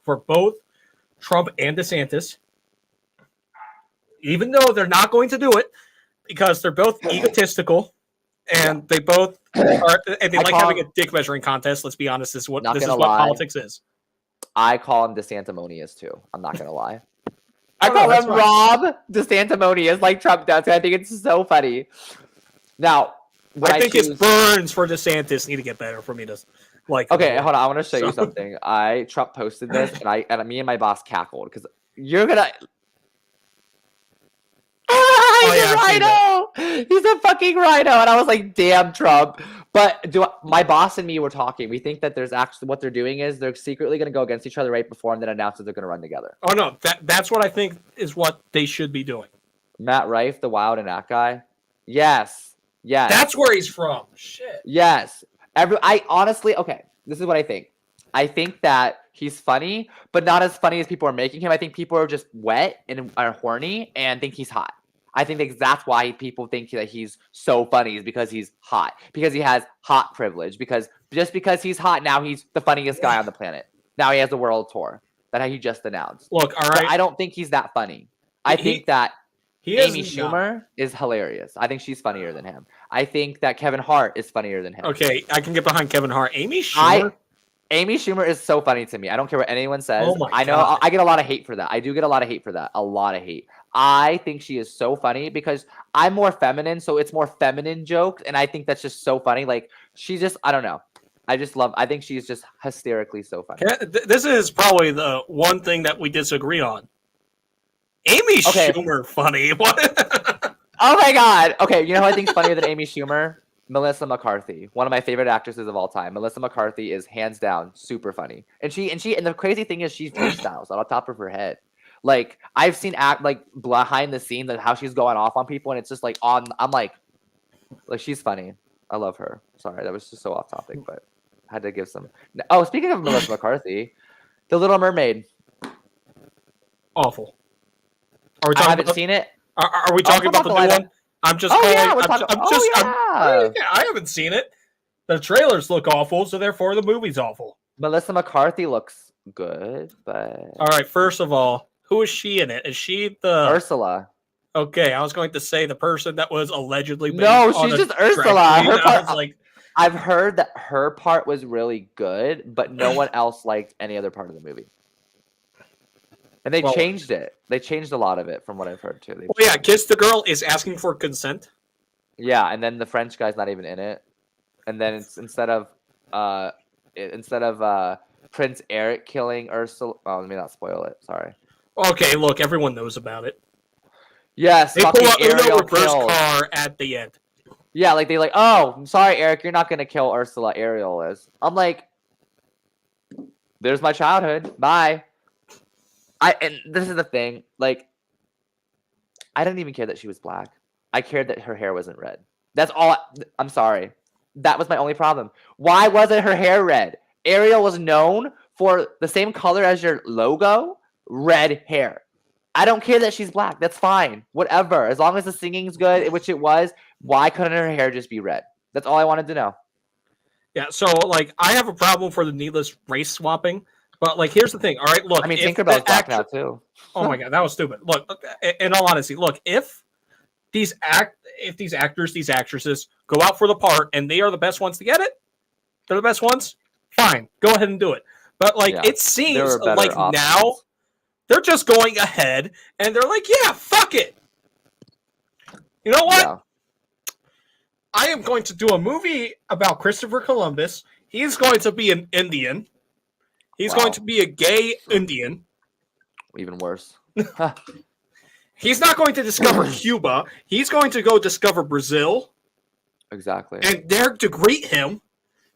for both Trump and DeSantis, even though they're not going to do it because they're both egotistical and they both are, and they like having a dick measuring contest. Let's be honest, this is what politics is. I call him DeSantimonious too. I'm not gonna lie. I call him Rob DeSantimonious like Trump does. I think it's so funny. Now, I think his burns for DeSantis need to get better for me to like. Okay, hold on. I want to show you something. Trump posted this, and me and my boss cackled because you're gonna. He's a rhino. He's a fucking rhino, and I was like, "Damn, Trump." But my boss and me were talking. We think that there's actually what they're doing is they're secretly going to go against each other right before and then announce that they're going to run together. Oh no, that's what I think is what they should be doing. Matt Rife, the Wild and that guy. Yes. That's where he's from. Shit. Yes. I honestly, okay. This is what I think. I think that he's funny, but not as funny as people are making him. I think people are just wet and are horny and think he's hot. I think that's why people think that he's so funny is because he's hot. Because he has hot privilege. Because just because he's hot, now he's the funniest guy on the planet. Now he has the world tour that he just announced. Look, all right. But I don't think he's that funny. I think that Amy Schumer is hilarious. I think she's funnier than him. I think that Kevin Hart is funnier than him. Okay, I can get behind Kevin Hart. Amy Schumer is so funny to me. I don't care what anyone says. Oh my I know God. I get a lot of hate for that. I do get a lot of hate for that. A lot of hate. I think she is so funny because I'm more feminine, so it's more feminine jokes, and I think that's just so funny. Like she's just, I don't know. I think she's just hysterically so funny. This is probably the one thing that we disagree on. Amy Schumer funny. What? Oh my God. Okay, you know who I think is funnier than Amy Schumer? Melissa McCarthy, one of my favorite actresses of all time. Melissa McCarthy is hands down super funny. And the crazy thing is she's freestyles on top of her head. Like I've seen behind the scenes and how she's going off on people, and it's just like I'm like she's funny. I love her. Sorry, that was just so off topic, but I had to give some. Oh, speaking of Melissa McCarthy, The Little Mermaid. Awful. I haven't seen it. Are we talking about the new one? I'm just. I haven't seen it. The trailers look awful, so therefore the movie's awful. Melissa McCarthy looks good, but all right. First of all, who is she in it? Is she the Ursula? Okay, I was going to say the person that was allegedly. No, she's just Ursula. I've heard that her part was really good, but no one else liked any other part of the movie. And they changed it. They changed a lot of it from what I've heard too. Kiss the Girl is asking for consent. Yeah, and then the French guy's not even in it. And then it's instead of Prince Eric killing Ursula. Oh, let me not spoil it. Sorry. Okay, look, everyone knows about it. Yes, they pull out Uno reverse car at the end. Yeah, like oh, I'm sorry, Eric, you're not gonna kill Ursula. Ariel is. I'm like, there's my childhood. Bye. And this is the thing, like, I didn't even care that she was black. I cared that her hair wasn't red. That's all. I'm sorry. That was my only problem. Why wasn't her hair red? Ariel was known for the same color as your logo, red hair. I don't care that she's black. That's fine. Whatever. As long as the singing's good, which it was, why couldn't her hair just be red? That's all I wanted to know. Yeah, so, like, I have a problem for the needless race swapping. But, like, here's the thing. All right, look. I mean, Tinkerbell's black now, too. Oh, my God. That was stupid. Look, in all honesty, look, if if these actors, these actresses go out for the part and they are the best ones to get it, they're the best ones. Fine, go ahead and do it. But like Yeah. it There seems were better like options. now they're just going ahead and they're like, yeah, fuck it. You know what? Yeah. I am going to do a movie about Christopher Columbus. He's going to be an Indian. He's Wow. going to be a gay Indian. Even worse. He's not going to discover Cuba. He's going to go discover Brazil. Exactly. And there to greet him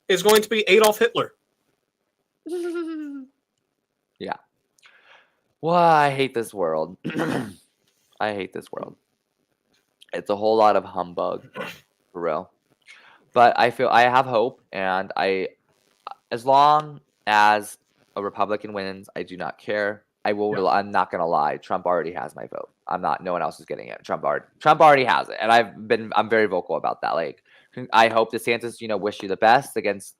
is going to be Adolf Hitler. Yeah. Well, I hate this world. I hate this world. It's a whole lot of humbug, for real. But I feel I have hope, and as long as a Republican wins, I do not care. Yeah. I'm not gonna lie. Trump already has my vote. No one else is getting it. Trump already has it, and I'm very vocal about that. Like, I hope DeSantis, wish you the best against,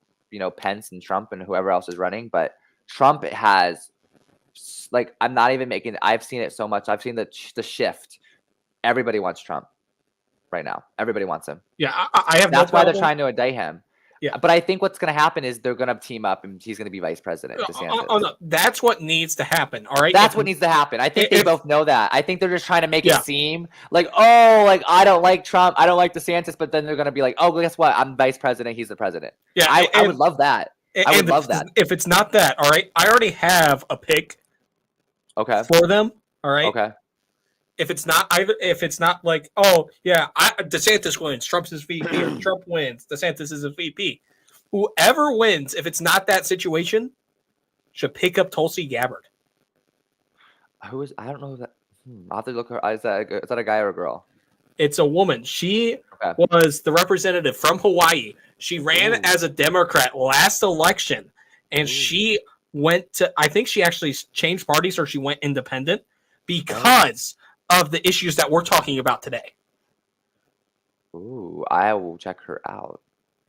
Pence and Trump and whoever else is running. But Trump has, like, I'm not even making. I've seen it so much. I've seen the shift. Everybody wants Trump right now. Everybody wants him. Yeah, I have That's no why problem. they're trying to indict him. Yeah. But I think what's going to happen is they're going to team up and he's going to be vice president. DeSantis. No. That's what needs to happen. All right. That's what needs to happen. I think they if- both know that. I think they're just trying to make Yeah. it seem like, oh, like I don't like Trump, I don't like DeSantis, but then they're going to be like, oh, guess what? I'm vice president. He's the president. Yeah, I would love that. I would love that. If it's not that, all right, I already have a pick Okay. for them. All right. Okay. If it's not like, oh yeah, DeSantis wins, Trump's his VP, or Trump wins, DeSantis is a VP. Whoever wins, if it's not that situation, should pick up Tulsi Gabbard. I don't know that. I'll have to look her. Is that a guy or a girl? It's a woman. She Okay. was the representative from Hawaii. She ran Ooh. as a Democrat last election, and Ooh. she went to, I think she actually changed parties or she went independent because of the issues that we're talking about today. Ooh, I will check her out.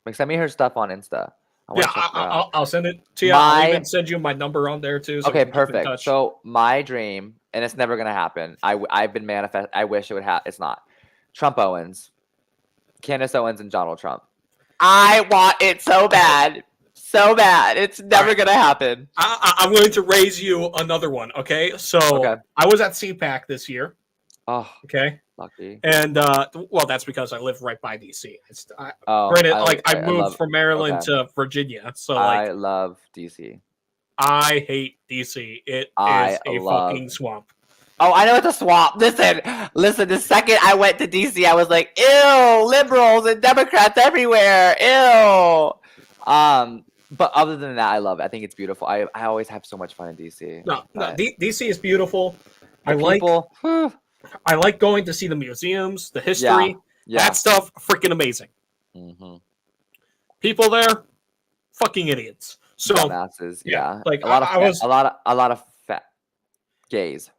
Like, send me her stuff on Insta. Yeah, I'll send it to you. I'll even send you my number on there too. So Okay, we can keep in perfect. touch. So my dream, and it's never gonna happen. I've been manifest. I wish it would happen. It's not. Trump Owens, Candace Owens, and Donald Trump. I want it so bad, so bad. It's never gonna happen. I'm going to raise you another one. Okay, so Okay. I was at CPAC this year. Oh, Okay, lucky. and well, that's because I live right by DC. Oh, Granted, I moved love, from Maryland okay. to Virginia, so I love DC. I hate DC. It I is a love- fucking swamp. Oh, I know it's a swamp. Listen. The second I went to DC, I was like, ew, liberals and Democrats everywhere. Ew. But other than that, I love it. I think it's beautiful. I always have so much fun in DC. No, But DC is beautiful. the people, I like going to see the museums, the history. yeah. That stuff, freaking amazing. Mhm. People there, fucking idiots. So Dumbasses, yeah, yeah. like, a lot I was- a lot of fat gays,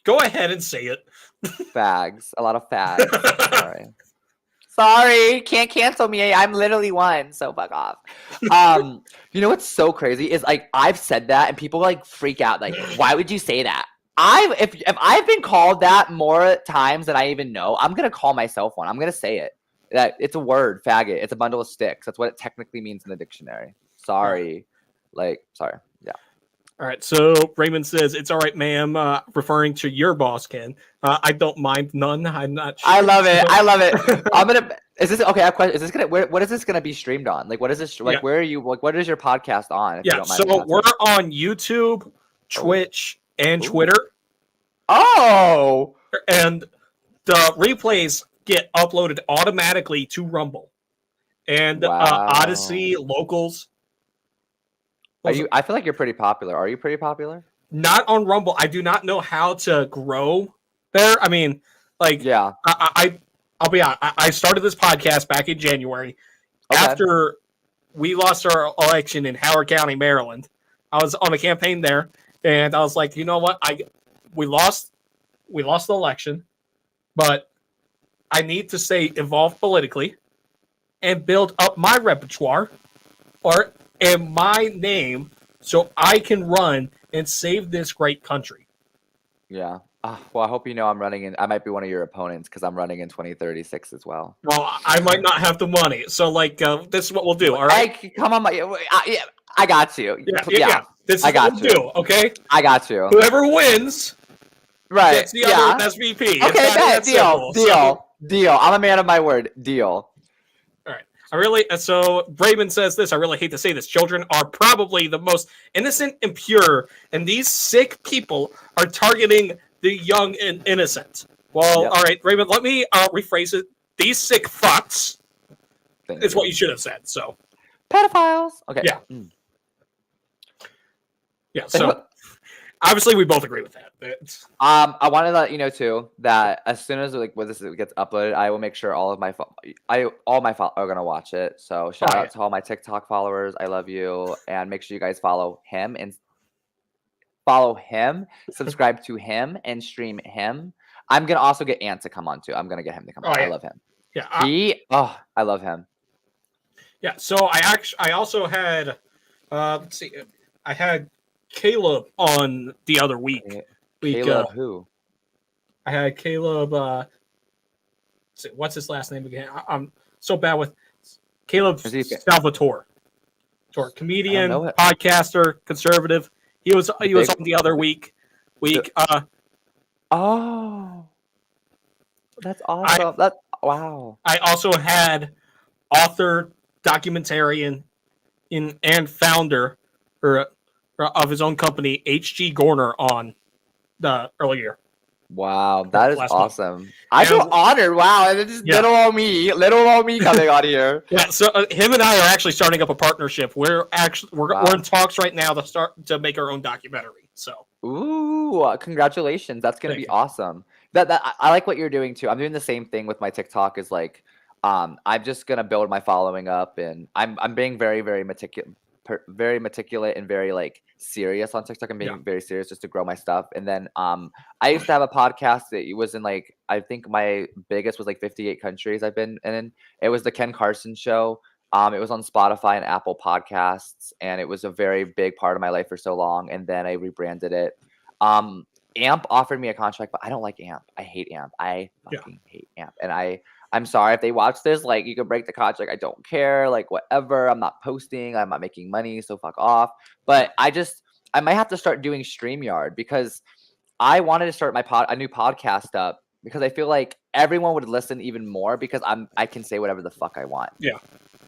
go ahead and say it. fags, a lot of fags. Sorry, can't cancel me. I'm literally one, so fuck off. You know what's so crazy is like I've said that and people like freak out. Like, why would you say that? If I've been called that more times than I even know, I'm gonna call myself one. I'm gonna say it. That it's a word, faggot. It's a bundle of sticks. That's what it technically means in the dictionary. Sorry. Sorry. Yeah. All right. So Raymond says it's all right, ma'am. Referring to your boss, Ken. I don't mind none. I'm not sure. I love it. I love it. I'm gonna. Is this okay? I have a question. Is this gonna? What is this gonna be streamed on? Like, what is this? Like, Yeah. where are you? Like, what is your podcast on? If you Yeah. don't mind So me asking? we're on YouTube, Twitch, and Ooh. Twitter, Oh. and the replays get uploaded automatically to Rumble and Wow. Odyssey, Locals. Are you? I feel like you're pretty popular. Are you pretty popular? Not on Rumble. I do not know how to grow there. I mean, like, Yeah. I'll be honest. I started this podcast back in January Okay. after we lost our election in Howard County, Maryland. I was on a campaign there, and I was like, you know what? We lost the election, but I need to stay involved politically and build up my repertoire and my name so I can run and save this great country. Yeah. Well, I hope you know I'm running in. I might be one of your opponents because I'm running in 2036 as well. Well, I might not have the money, so like this is what we'll do. All right. Hey, come on, yeah, I got you. Yeah. This is I got what you. we'll do. Okay. I got you. Whoever wins Right. gets the other SVP. It's Okay, not that simple, so- deal. I'm a man of my word. Deal. All right. So Brayman says this. I really hate to say this. Children are probably the most innocent and pure, and these sick people are targeting the young and innocent. Well, Yep. all right, Brayman. Let me rephrase it. These sick fucks Thank is you. what you should have said. So Pedophiles. Okay. Yeah. Yeah. So obviously we both agree with that. I want to let you know too that as soon as when this gets uploaded, I will make sure all my are gonna watch it. So shout out to all my TikTok followers. I love you, and make sure you guys follow him, subscribe to him, and stream him. I'm gonna also get Ant to come on too. I'm gonna get him to come on. Yeah. I love him. Yeah. I love him. Yeah. So I also had let's see, I had Caleb on the other week. Caleb who? I had Caleb. What's his last name again? I'm so bad with Caleb Salvatore. Comedian, podcaster, conservative. He was on the other week. Oh, that's awesome. Wow. I also had author, documentarian, and founder of his own company, H.G. Gorner, on the earlier. Wow, that is awesome. I feel honored. Wow, and it's little old me coming on here. Yeah, so him and I are actually starting up a partnership. We're in talks right now to make our own documentary. So, ooh, congratulations! That's gonna be awesome. I like what you're doing too. I'm doing the same thing with my TikTok. Is like, I'm just gonna build my following up, and I'm being very meticulous and very like serious on TikTok. I'm being very serious just to grow my stuff. And then I used to have a podcast that was in like, I think my biggest was like 58 countries I've been in. It was the Ken Carson show. It was on Spotify and Apple Podcasts, and it was a very big part of my life for so long. And then I rebranded it. AMP offered me a contract, but I don't like AMP. I hate AMP. I fucking hate AMP. And I'm sorry if they watch this, like, you can break the contract. I don't care, like, whatever. I'm not posting. I'm not making money, so fuck off. But I might have to start doing StreamYard because I wanted to start a new podcast up because I feel like everyone would listen even more because I can say whatever the fuck I want. Yeah.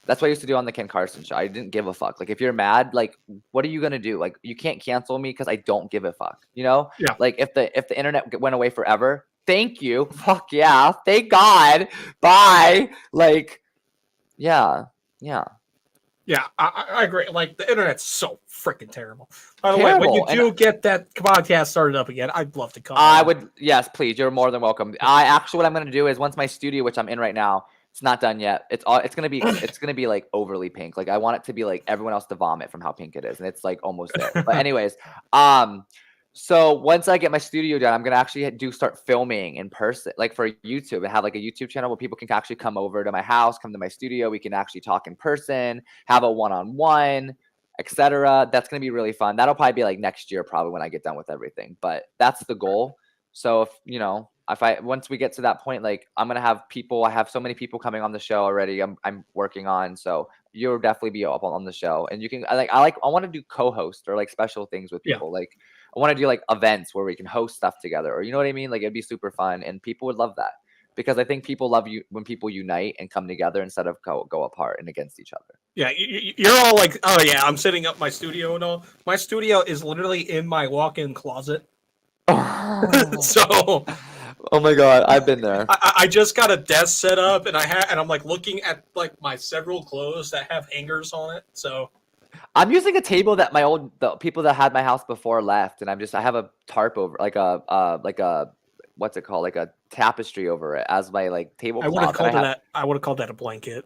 That's what I used to do on the Ken Carson show. I didn't give a fuck. Like, if you're mad, like, what are you gonna do? Like, you can't cancel me because I don't give a fuck. You know? Yeah. Like, if the internet went away forever, thank you. Fuck yeah. Thank God. Bye. Like, yeah. Yeah, I agree. Like, the internet's so freaking terrible. By the way, when you do get that podcast started up again, I'd love to come. I would. Yes, please. You're more than welcome. What I'm gonna do is once my studio, which I'm in right now, it's not done yet. It's gonna be like overly pink. Like, I want it to be like everyone else to vomit from how pink it is, and it's like almost there. But anyways, so once I get my studio done, I'm gonna actually start filming in person, like for YouTube, and have like a YouTube channel where people can actually come over to my house, come to my studio. We can actually talk in person, have a one-on-one, etc. That's gonna be really fun. That'll probably be like next year, probably when I get done with everything. But that's the goal. So once we get to that point, like, I'm gonna have people. I have so many people coming on the show already. I'm working on, so you'll definitely be up on the show, and you can I want to do co-host or like special things with people. Like, I want to do like events where we can host stuff together, or you know what I mean? Like, it'd be super fun, and people would love that because I think people love you when people unite and come together instead of go apart and against each other. Yeah, you're all like, oh yeah, I'm setting up my studio and all. My studio is literally in my walk-in closet. So, oh my god, I've been there. I just got a desk set up, and I'm like looking at like my several clothes that have hangers on it. So, I'm using a table that the people that had my house before left, and I have a tarp over, like a what's it called, like a tapestry over it as my like table. I would have called that a blanket.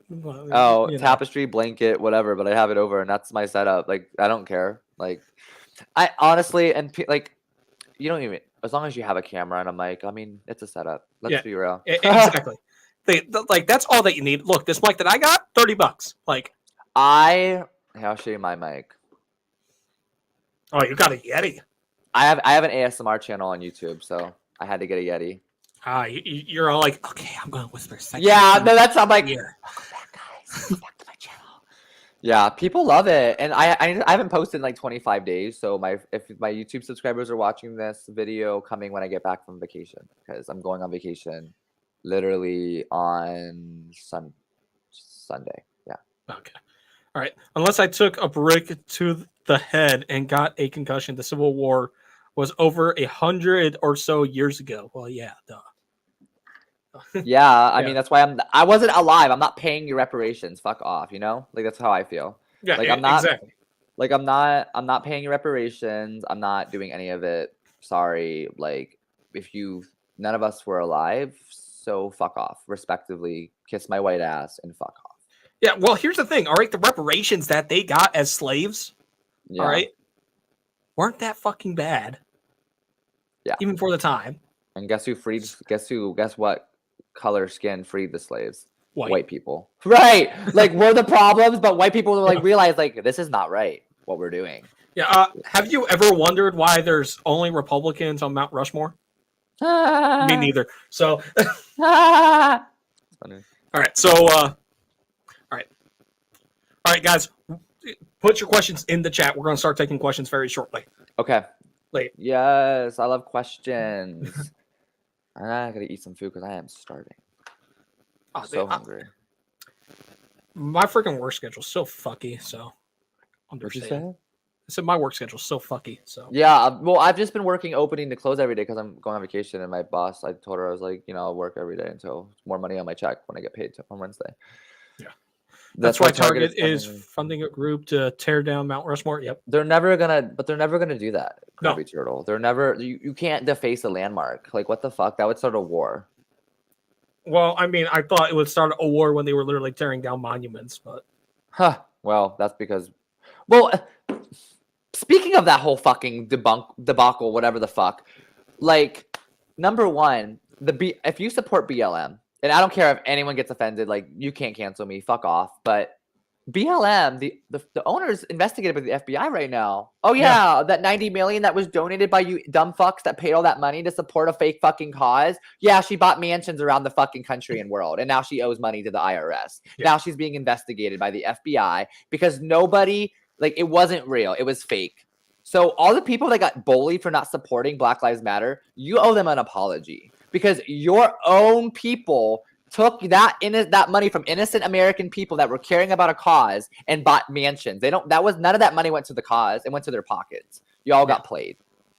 Tapestry, blanket, whatever. But I have it over, and that's my setup. Like, I don't care. Like, I honestly, and like, you don't even, as long as you have a camera and a mic. I mean, it's a setup. Let's be real. Exactly. Like, that's all that you need. Look, this mic that I got, $30. Like, I'll show you my mic. Oh, you got a Yeti. I have an ASMR channel on YouTube, so I had to get a Yeti. You're all like, okay, I'm gonna whisper. Yeah, no, that's I'm like, here. welcome back, guys. Welcome back to my channel. Yeah, people love it, and I haven't posted in like 25 days. So if my YouTube subscribers are watching this video coming when I get back from vacation, because I'm going on vacation, literally on Sunday. Yeah. Okay. All right. Unless I took a brick to the head and got a concussion, the Civil War was over 100 or so years ago. Well, yeah, duh. Yeah, I Yeah. mean that's why I wasn't alive. I'm not paying you reparations. Fuck off, you know? Like that's how I feel. Yeah, Like I'm not exactly. like I'm not paying you reparations. I'm not doing any of it. Sorry. Like if none of us were alive, so fuck off. Respectively, kiss my white ass and fuck off. Yeah, well, here's the thing, all right? The reparations that they got as slaves, Yeah. all right, weren't that fucking bad. Yeah. Even for the time. And guess what color skin freed the slaves? White. White people. Right. Like we're the problems, but white people like realize like this is not right what we're doing. Yeah. Have you ever wondered why there's only Republicans on Mount Rushmore? Me neither. So Funny. all right. So all right, guys. Put your questions in the chat. We're gonna start taking questions very shortly. Okay. Late. Yes, I love questions. I gotta eat some food because I am starving. Oh, So hungry. My freaking work schedule's so fucky. So What'd you understand. say? I said my work schedule's so fucky. So Yeah, well, I've just been working opening to close every day because I'm going on vacation. And my boss, I told her I was like, I'll work every day until more money on my check when I get paid on Wednesday. Yeah, that's why my Target is funding a group to tear down Mount Rushmore. Yep. They're never gonna do that. No. Kirby Turtle. They're never. You can't deface a landmark. Like what the fuck? That would start a war. Well, I mean, I thought it would start a war when they were literally tearing down monuments, but Huh. Well, that's because. Well, speaking of that whole fucking debacle, whatever the fuck, like, number one, if you support BLM, and I don't care if anyone gets offended, like, you can't cancel me, fuck off, but BLM, the owner's investigated by the FBI right now. Oh yeah, that 90 million that was donated by you dumb fucks that paid all that money to support a fake fucking cause. Yeah, she bought mansions around the fucking country and world, and now she owes money to the IRS. Yeah. Now she's being investigated by the FBI because nobody, like, it wasn't real, it was fake. So all the people that got bullied for not supporting Black Lives Matter, you owe them an apology because your own people took that money from innocent American people that were caring about a cause and bought mansions. None of that money went to the cause. It went to their pockets. You all got played.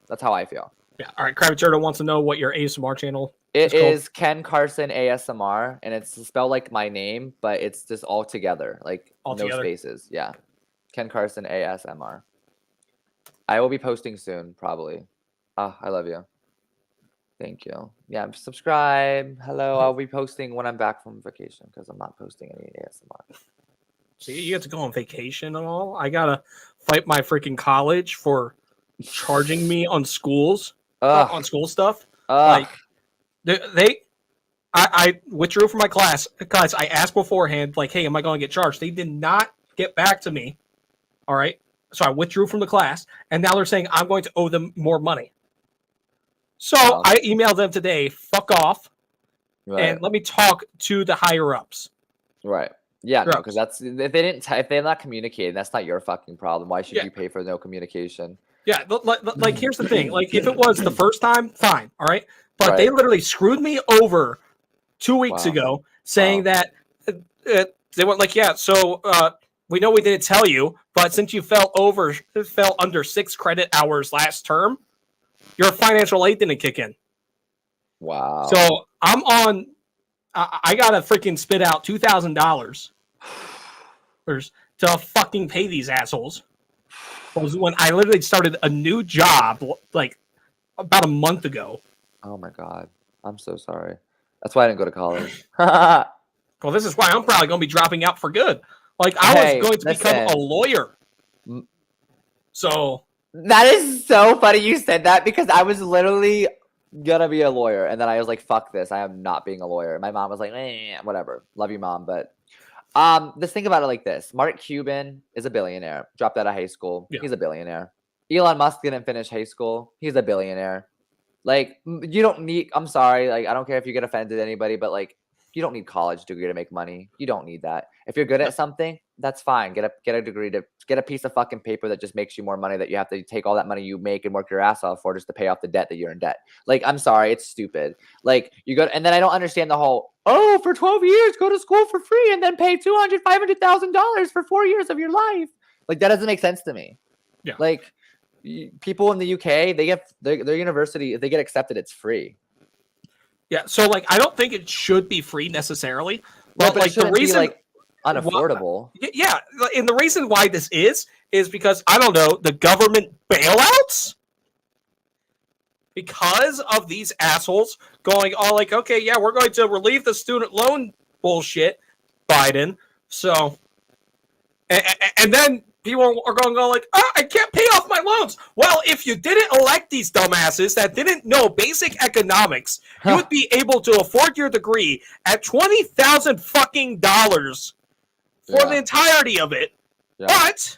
That's how I feel. yeah. All right, Krabby Turtle wants to know what your ASMR channel It called. is Ken Carson ASMR, and it's spelled like my name, but it's just all together, like All no together? spaces. Yeah, Ken Carson ASMR. I will be posting soon, probably. I love you. Thank you. Yeah, subscribe. Hello. I'll be posting when I'm back from vacation because I'm not posting any ASMR. So you get to go on vacation and all. I gotta fight my freaking college for charging me on school stuff. Like I withdrew from my class because I asked beforehand, like, hey, am I going to get charged? They did not get back to me. All right. So I withdrew from the class, and now they're saying I'm going to owe them more money. So I emailed them today, fuck off, and let me talk to the higher ups. Right. Yeah, no, because that's if they're not communicating, that's not your fucking problem. Why should you pay for no communication? Yeah, like here's the thing. Like if it was the first time, fine, all right. But they literally screwed me over 2 weeks ago, saying that they went like, yeah, so we know we didn't tell you, but since you fell under 6 credit hours last term, your financial aid didn't kick in. Wow. So I'm on. I gotta freaking spit out $2,000 to fucking pay these assholes. Was when I literally started a new job like about a month ago. Oh my god, I'm so sorry. That's why I didn't go to college. Well, this is why I'm probably going to be dropping out for good. Like I was going to become a lawyer. So that is so funny you said that because I was literally gonna be a lawyer, and then I was like, "Fuck this! I am not being a lawyer." My mom was like, "Whatever, love you, mom." But let's think about it like this: Mark Cuban is a billionaire, dropped out of high school. Yeah. He's a billionaire. Elon Musk didn't finish high school. He's a billionaire. Like, you don't need, I'm sorry, like, I don't care if you get offended anybody, but like, you don't need college degree to make money. You don't need that. If you're good at something, that's fine. Get a degree to get a piece of fucking paper that just makes you more money that you have to take all that money you make and work your ass off for just to pay off the debt that you're in debt. Like, I'm sorry, it's stupid. Like, you go, and then I don't understand the whole, oh, for 12 years, go to school for free and then pay $500,000 for 4 years of your life. Like, that doesn't make sense to me. Yeah. Like, people in the UK, they get their university, if they get accepted, it's free. Yeah, so like I don't think it should be free necessarily, but But like the reason, be, like, unaffordable. yeah, and the reason why this is because I don't know, the government bailouts because of these assholes going all like, okay, yeah, we're going to relieve the student loan bullshit, Biden. So, and then people are going to go like, oh, I can't pay off my loans. Well, if you didn't elect these dumbasses that didn't know basic economics, you would be able to afford your degree at $20,000 fucking dollars for the entirety of it. Yeah. But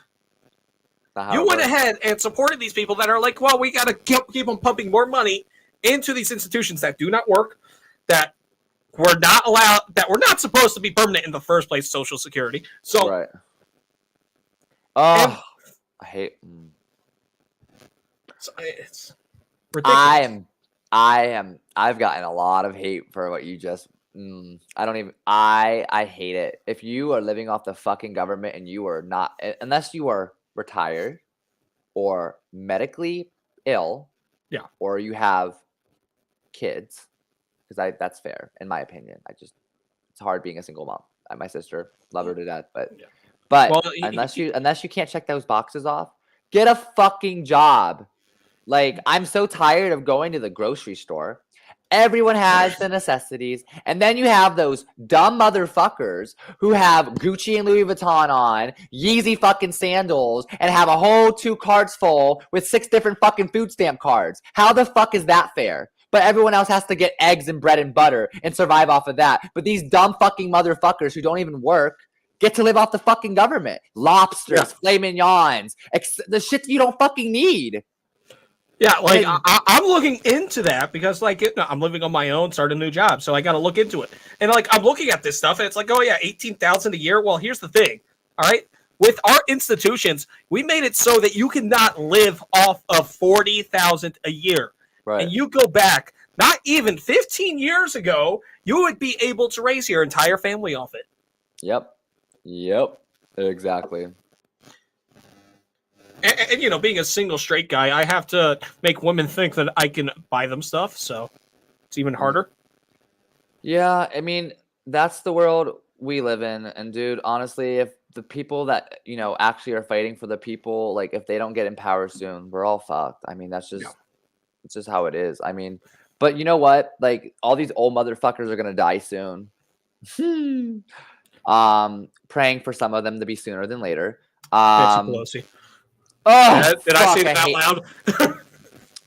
you went ahead and supported these people that are like, well, we got to keep on pumping more money into these institutions that do not work, that we're not allowed, that we're not supposed to be permanent in the first place, Social Security. So, right. Oh, I hate. It's ridiculous. I've gotten a lot of hate for what you just. I hate it. If you are living off the fucking government and you are not, unless you are retired or medically ill, yeah, or you have kids, because that's fair in my opinion. It's hard being a single mom. My sister, love her to death, but. Yeah. But well, unless you can't check those boxes off, get a fucking job. Like, I'm so tired of going to the grocery store. Everyone has the necessities. And then you have those dumb motherfuckers who have Gucci and Louis Vuitton on, Yeezy fucking sandals, and have a whole 2 carts full with 6 different fucking food stamp cards. How the fuck is that fair? But everyone else has to get eggs and bread and butter and survive off of that. But these dumb fucking motherfuckers who don't even work get to live off the fucking government. Lobsters, filet mignons, the shit you don't fucking need. Yeah, like I'm looking into that because like I'm living on my own, start a new job, so I got to look into it. And like I'm looking at this stuff, and it's like, oh yeah, $18,000 a year. Well, here's the thing, all right. With our institutions, we made it so that you cannot live off of $40,000 a year. Right. And you go back, not even 15 years ago, you would be able to raise your entire family off it. Yep, exactly. And you know, being a single straight guy, I have to make women think that I can buy them stuff, so it's even harder. Yeah, I mean, that's the world we live in. And dude, honestly, if the people that, you know, actually are fighting for the people, like if they don't get in power soon, we're all fucked. I mean, it's just how it is. I mean, but you know what? Like all these old motherfuckers are going to die soon. Praying for some of them to be sooner than later. Nancy Pelosi. Oh, did I say that out loud?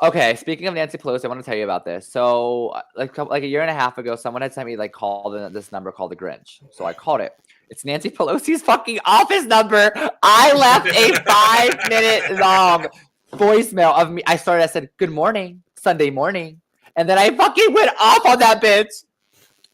Okay, speaking of Nancy Pelosi, I want to tell you about this. So, like a year and a half ago, someone had sent me this number called the Grinch. So I called it. It's Nancy Pelosi's fucking office number. I left a 5-minute long voicemail of me. I said, "Good morning, Sunday morning," and then I fucking went off on that bitch.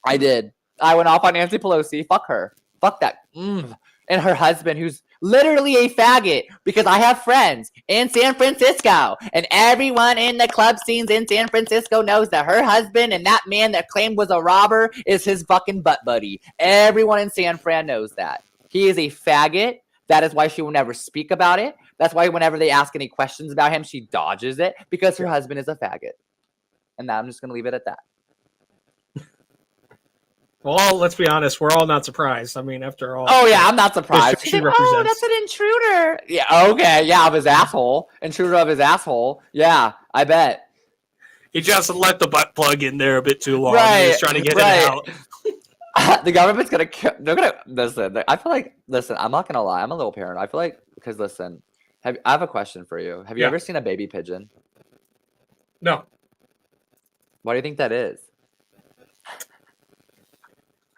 I did. I went off on Nancy Pelosi. Fuck her. Fuck that. And her husband, who's literally a faggot, because I have friends in San Francisco, and everyone in the club scenes in San Francisco knows that her husband and that man that claimed was a robber is his fucking butt buddy. Everyone in San Fran knows that. He is a faggot. That is why she will never speak about it. That's why whenever they ask any questions about him, she dodges it, because her husband is a faggot. And now I'm just going to leave it at that. Well, let's be honest. We're all not surprised. I mean, after all. Oh, yeah, I'm not surprised. She represents. Oh, that's an intruder. Yeah, okay. Yeah, of his asshole. Intruder of his asshole. Yeah, I bet. He just let the butt plug in there a bit too long. Right, he was trying to get it out. The government's going to. They're going to. Listen, I feel like. Listen, I'm not going to lie. I'm a little paranoid. I feel like. Because, listen, I have a question for you. Have you ever seen a baby pigeon? No. Why do you think that is?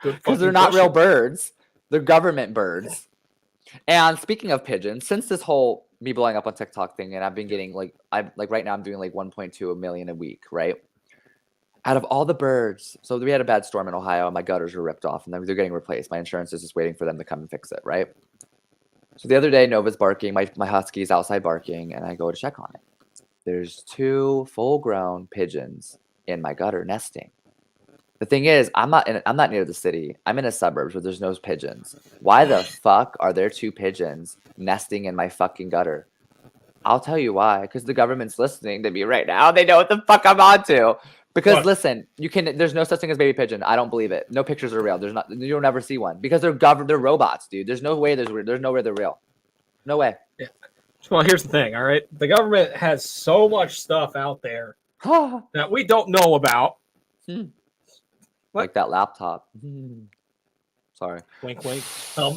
Because they're not real birds. They're government birds. And speaking of pigeons, since this whole me blowing up on TikTok thing, and I've been getting like right now I'm doing like 1.2 million a week, right? Out of all the birds, so we had a bad storm in Ohio, and my gutters were ripped off, and they're getting replaced. My insurance is just waiting for them to come and fix it, right? So the other day, Nova's barking, my husky's outside barking, and I go to check on it. There's 2 full-grown pigeons in my gutter nesting. The thing is, I'm not near the city. I'm in a suburbs where there's no pigeons. Why the fuck are there 2 pigeons nesting in my fucking gutter? I'll tell you why. Because the government's listening to me right now. They know what the fuck I'm on to. Because listen, there's no such thing as baby pigeon. I don't believe it. No pictures are real. You'll never see one because they're robots, dude. There's no way there's no way they're real. No way. Yeah. Well, here's the thing. All right, the government has so much stuff out there that we don't know about. Like that laptop. Sorry. Wink, wink. I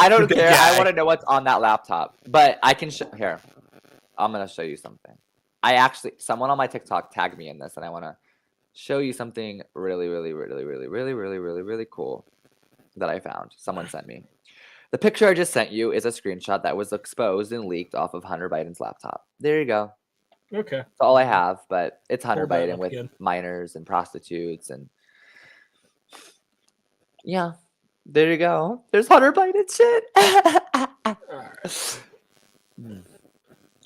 don't care. I want to know what's on that laptop. But I can here. I'm gonna show you something. Someone on my TikTok tagged me in this, and I want to show you something really, really, really, really, really, really, really, really cool that I found. Someone sent me. The picture I just sent you is a screenshot that was exposed and leaked off of Hunter Biden's laptop. There you go. Okay. That's all I have, but it's Hunter Pull that Biden up with again. minors and prostitutes and yeah. There you go. There's Hunter Biden shit.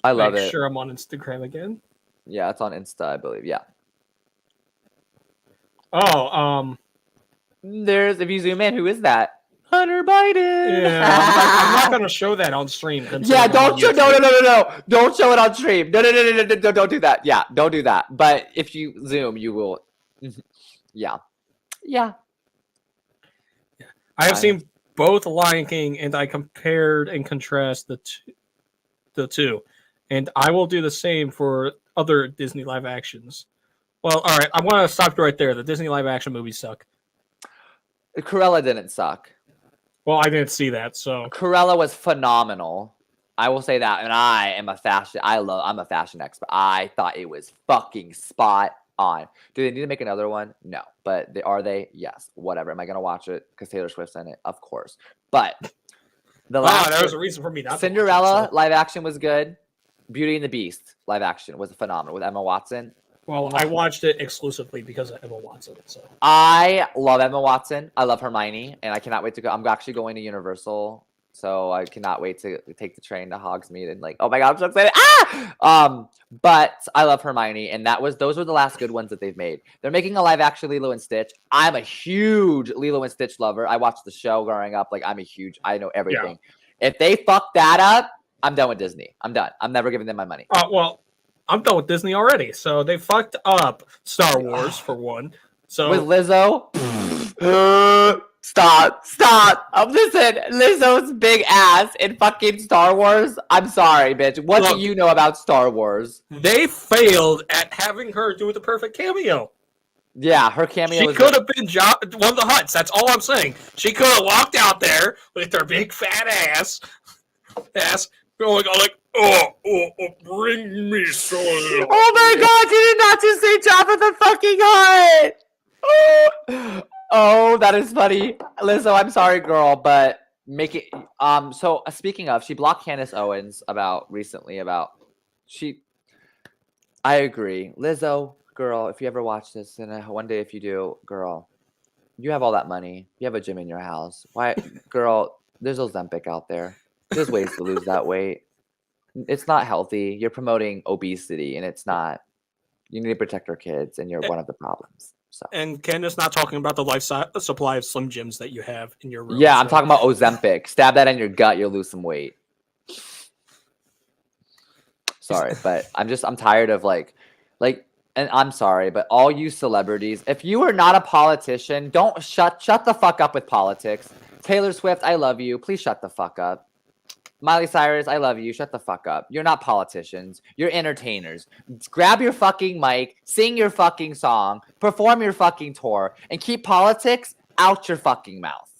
I love Make it. sure I'm on Instagram again. Yeah, it's on Insta, I believe. Yeah. Oh, There's, if you zoom in, who is that? Hunter Biden. yeah. I'm not gonna show that on stream. Yeah, don't show. No. Don't show it on stream. No. Don't do that. Yeah, don't do that. But if you zoom, you will. Yeah. I have seen both Lion King, and I compared and contrast the two, and I will do the same for other Disney live actions. Well, all right. I want to stop you right there. The Disney live action movies suck. Cruella didn't suck. Well, I didn't see that, so Cruella was phenomenal. I will say that, and I'm a fashion expert. I thought it was fucking spot on. Do they need to make another one? No, but are they? Yes. Whatever. Am I gonna watch it because Taylor Swift's in it? Of course. But there was a reason for me not. Cinderella to watch it, so. live action was good. Beauty and the Beast live action was phenomenal with Emma Watson. Well, I watched it exclusively because of Emma Watson. So I love Emma Watson. I love Hermione, and I cannot wait to go. I'm actually going to Universal, so I cannot wait to take the train to Hogsmeade and oh my god, I'm so excited! But I love Hermione, and those were the last good ones that they've made. They're making a live action Lilo and Stitch. I'm a huge Lilo and Stitch lover. I watched the show growing up. Like I know everything. Yeah. If they fuck that up, I'm done with Disney. I'm done. I'm never giving them my money. Well. I'm done with Disney already. So they fucked up Star Wars for one. So with Lizzo, stop. Listen, Lizzo's big ass in fucking Star Wars. I'm sorry, bitch. What do you know about Star Wars? They failed at having her do the perfect cameo. Yeah, her cameo. She could have been one of the Hutts. That's all I'm saying. She could have walked out there with her big fat ass going like. Bring me some. Oh my god, you did not just say Jabba the fucking Hutt! Oh, that is funny. Lizzo, I'm sorry, girl, but make it so speaking of, she blocked Candace Owens recently. I agree. Lizzo, girl, if you ever watch this, and one day if you do, girl, you have all that money. You have a gym in your house. Why, girl, there's Ozempic out there. There's ways to lose that weight. It's not healthy. You're promoting obesity, and it's not. You need to protect our kids, and you're one of the problems. So. And Candace not talking about the supply of Slim Jims that you have in your room. Yeah, I'm talking about Ozempic. Stab that in your gut, you'll lose some weight. Sorry, but I'm tired of and I'm sorry, but all you celebrities, if you are not a politician, don't shut the fuck up with politics. Taylor Swift, I love you. Please shut the fuck up. Miley Cyrus, I love you. Shut the fuck up. You're not politicians. You're entertainers. Grab your fucking mic, sing your fucking song, perform your fucking tour, and keep politics out your fucking mouth.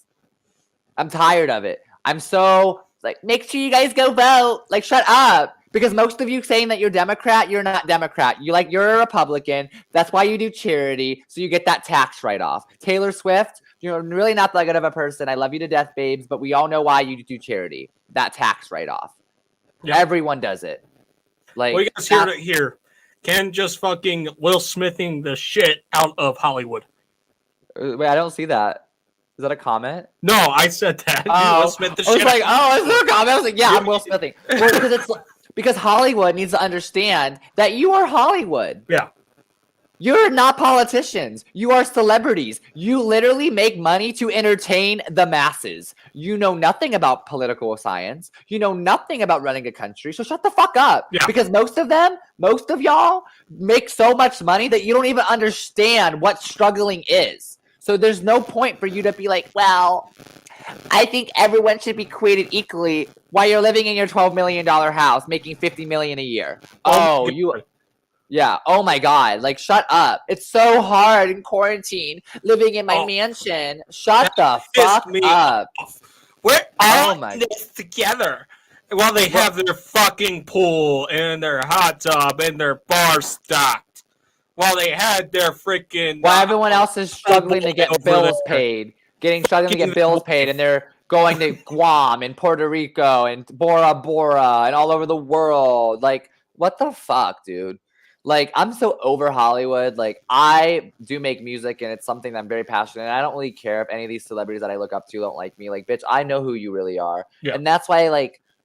I'm tired of it. I'm so, make sure you guys go vote. Shut up. Because most of you saying that you're Democrat, you're not Democrat. You're a Republican. That's why you do charity, so you get that tax write-off. Taylor Swift, you're really not that good of a person. I love you to death, babes, but we all know why you do charity. That tax write-off. Yep. Everyone does it. Like, well, you guys hear it here. Ken just fucking Will Smithing the shit out of Hollywood. Wait, I don't see that. Is that a comment? No, I said that. Oh, Will Smith the I was shit like, out. oh, is there a comment? I was like, yeah, I'm Will Smithing. Well, because Hollywood needs to understand that you are Hollywood. Yeah. You're not politicians. You are celebrities. You literally make money to entertain the masses. You know nothing about political science. You know nothing about running a country. So shut the fuck up. Yeah. Because most of y'all make so much money that you don't even understand what struggling is. So there's no point for you to be like, well, I think everyone should be created equally while you're living in your $12 million house making $50 million a year. Yeah. Oh my God. Like, shut up. It's so hard in quarantine living in my mansion. Shut the fuck up. We're all my in this together. While they have their fucking pool and their hot tub and their bar stocked. While they had their freaking. While everyone else is struggling to get bills paid. Struggling to get bills paid, and they're going to Guam and Puerto Rico and Bora Bora and all over the world. Like, what the fuck, dude? Like, I'm so over Hollywood. Like, I do make music, and it's something that I'm very passionate. And I don't really care if any of these celebrities that I look up to don't like me. Like, bitch, I know who you really are. Yeah. And that's why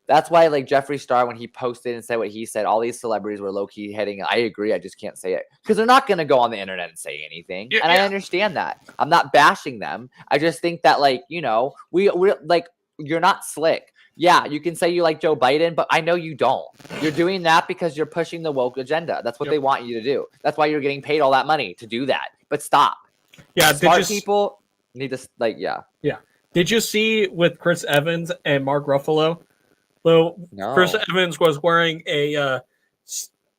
Jeffree Star, when he posted and said what he said, all these celebrities were low-key hitting. I agree. I just can't say it because they're not going to go on the internet and say anything. Yeah, and I understand that. I'm not bashing them. I just think that, like, you know, we're like, you're not slick. Yeah, you can say you like Joe Biden, but I know you don't. You're doing that because you're pushing the woke agenda. That's what they want you to do. That's why you're getting paid all that money to do that. But stop. Yeah, smart people need to, like, yeah. Yeah. Did you see with Chris Evans and Mark Ruffalo? So no. Chris Evans was wearing a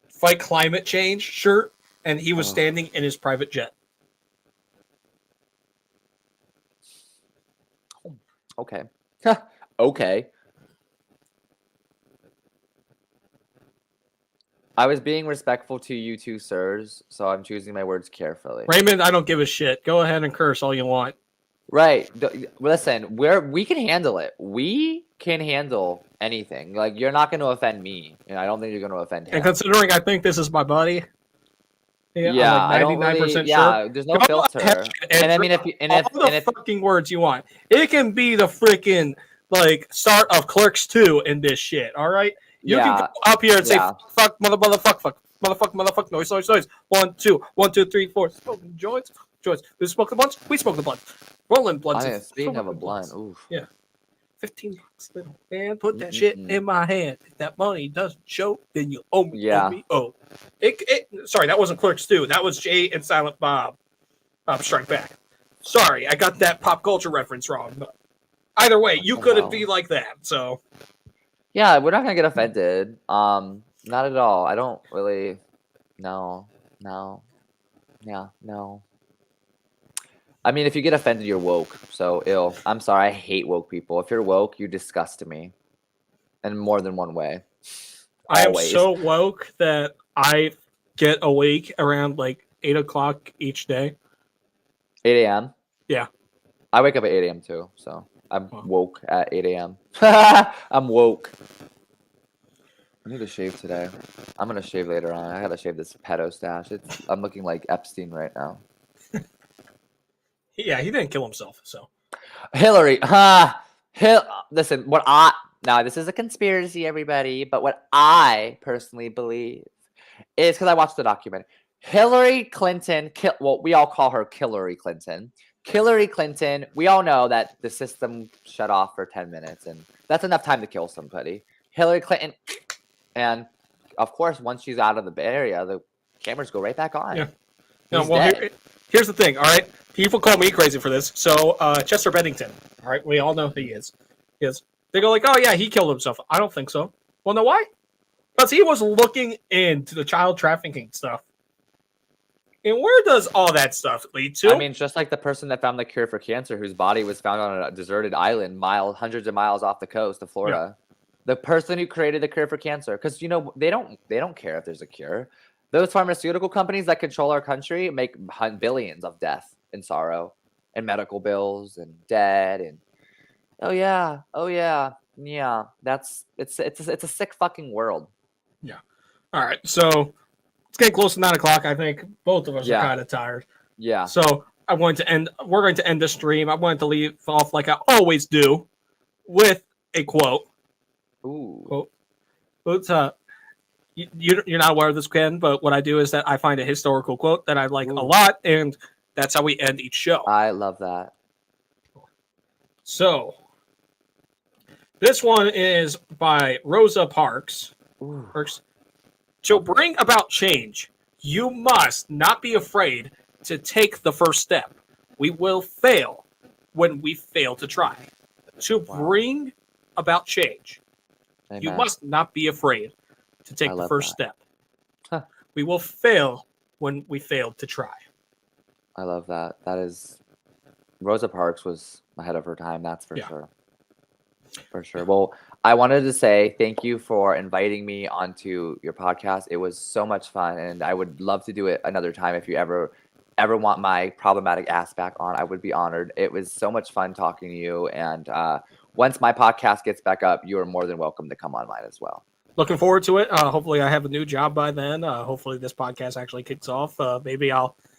Fight Climate Change shirt, and he was standing in his private jet. Okay. Okay. I was being respectful to you two, sirs, so I'm choosing my words carefully. Raymond, I don't give a shit. Go ahead and curse all you want. Right. Listen, we can handle it. We can handle anything. Like, you're not going to offend me. And I don't think you're going to offend him. And considering I think this is my buddy. Yeah, I'm like 99% sure. Yeah, there's no filter. And I mean, if fucking words you want. It can be the freaking, like, start of Clerks 2 in this shit, all right? You can go up here and say, fuck, motherfuck, noise. 1, 2, 1, 2, 3, 4. Smoking joints. We smoke the blunts. We smoke the blunts. Rolling blunts. Speaking of a blunt, oof. Yeah. $15, little man. Put that shit in my hand. If that money doesn't show, then you owe me. Yeah. Owe me. Oh. Sorry, that wasn't Clerks 2. That was Jay and Silent Bob. Strike Back. Sorry, I got that pop culture reference wrong. But either way, you couldn't be like that. So. Yeah, we're not gonna get offended. Not at all. I don't really. No. Yeah, no. I mean, if you get offended, you're woke. So ill. I'm sorry. I hate woke people. If you're woke, you disgust me. In more than one way. I am so woke that I get awake around like 8 o'clock each day. 8 a.m.? Yeah. I wake up at 8 a.m. too. So I'm woke at 8 a.m. I'm woke. I need to shave today. I'm going to shave later on. I got to shave this pedo stash. I'm looking like Epstein right now. Yeah, he didn't kill himself, so. Hillary, listen, now this is a conspiracy, everybody, but what I personally believe is, because I watched the documentary, Hillary Clinton, we all call her Hillary Clinton. Hillary Clinton, we all know that the system shut off for 10 minutes, and that's enough time to kill somebody. Hillary Clinton, and of course, once she's out of the area, the cameras go right back on. Yeah. No, well, here's the thing, all right? People call me crazy for this. So, Chester Bennington, all right? We all know who he is. They go like, oh, yeah, he killed himself. I don't think so. Well, know why? Because he was looking into the child trafficking stuff. And where does all that stuff lead to? I mean, just like the person that found the cure for cancer, whose body was found on a deserted island, hundreds of miles off the coast of Florida. The person who created the cure for cancer, because they don't care if there's a cure. Those pharmaceutical companies that control our country make billions of death and sorrow and medical bills and debt and oh yeah. It's a sick fucking world. Yeah. All right. So it's getting close to 9 o'clock. I think both of us Yeah. are kind of tired. Yeah. So we're going to end the stream. I wanted to leave off like I always do with a quote. Ooh. Quote. It's, you're not aware of this, Ken, but what I do is that I find a historical quote that I like a lot, and that's how we end each show. I love that. So this one is by Rosa Parks. Ooh. To bring about change, you must not be afraid to take the first step. We will fail when we fail to try. To bring about change, Amen. you must not be afraid to take the first step. Huh. We will fail when we fail to try. I love that. That is, Rosa Parks was ahead of her time. That's for sure. For sure. Well, I wanted to say thank you for inviting me onto your podcast. It was so much fun, and I would love to do it another time. If you ever want my problematic ass back on, I would be honored. It was so much fun talking to you, and once my podcast gets back up, you are more than welcome to come on mine as well. Looking forward to it. Hopefully I have a new job by then. Hopefully this podcast actually kicks off. Maybe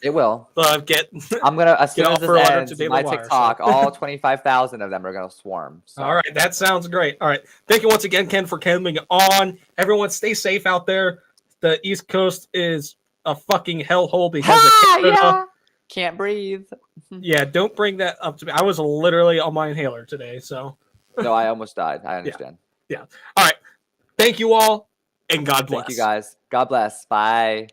It will. Get. I'm gonna as soon as for this letter ends, to my Wire, TikTok, so. all 25,000 of them are gonna swarm. So. All right, that sounds great. All right, thank you once again, Ken, for coming on. Everyone, stay safe out there. The East Coast is a fucking hellhole because of Canada. Yeah. Can't breathe. Yeah, don't bring that up to me. I was literally on my inhaler today, so. No, I almost died. I understand. Yeah. All right. Thank you all, and God bless. Thank you guys. God bless. Bye.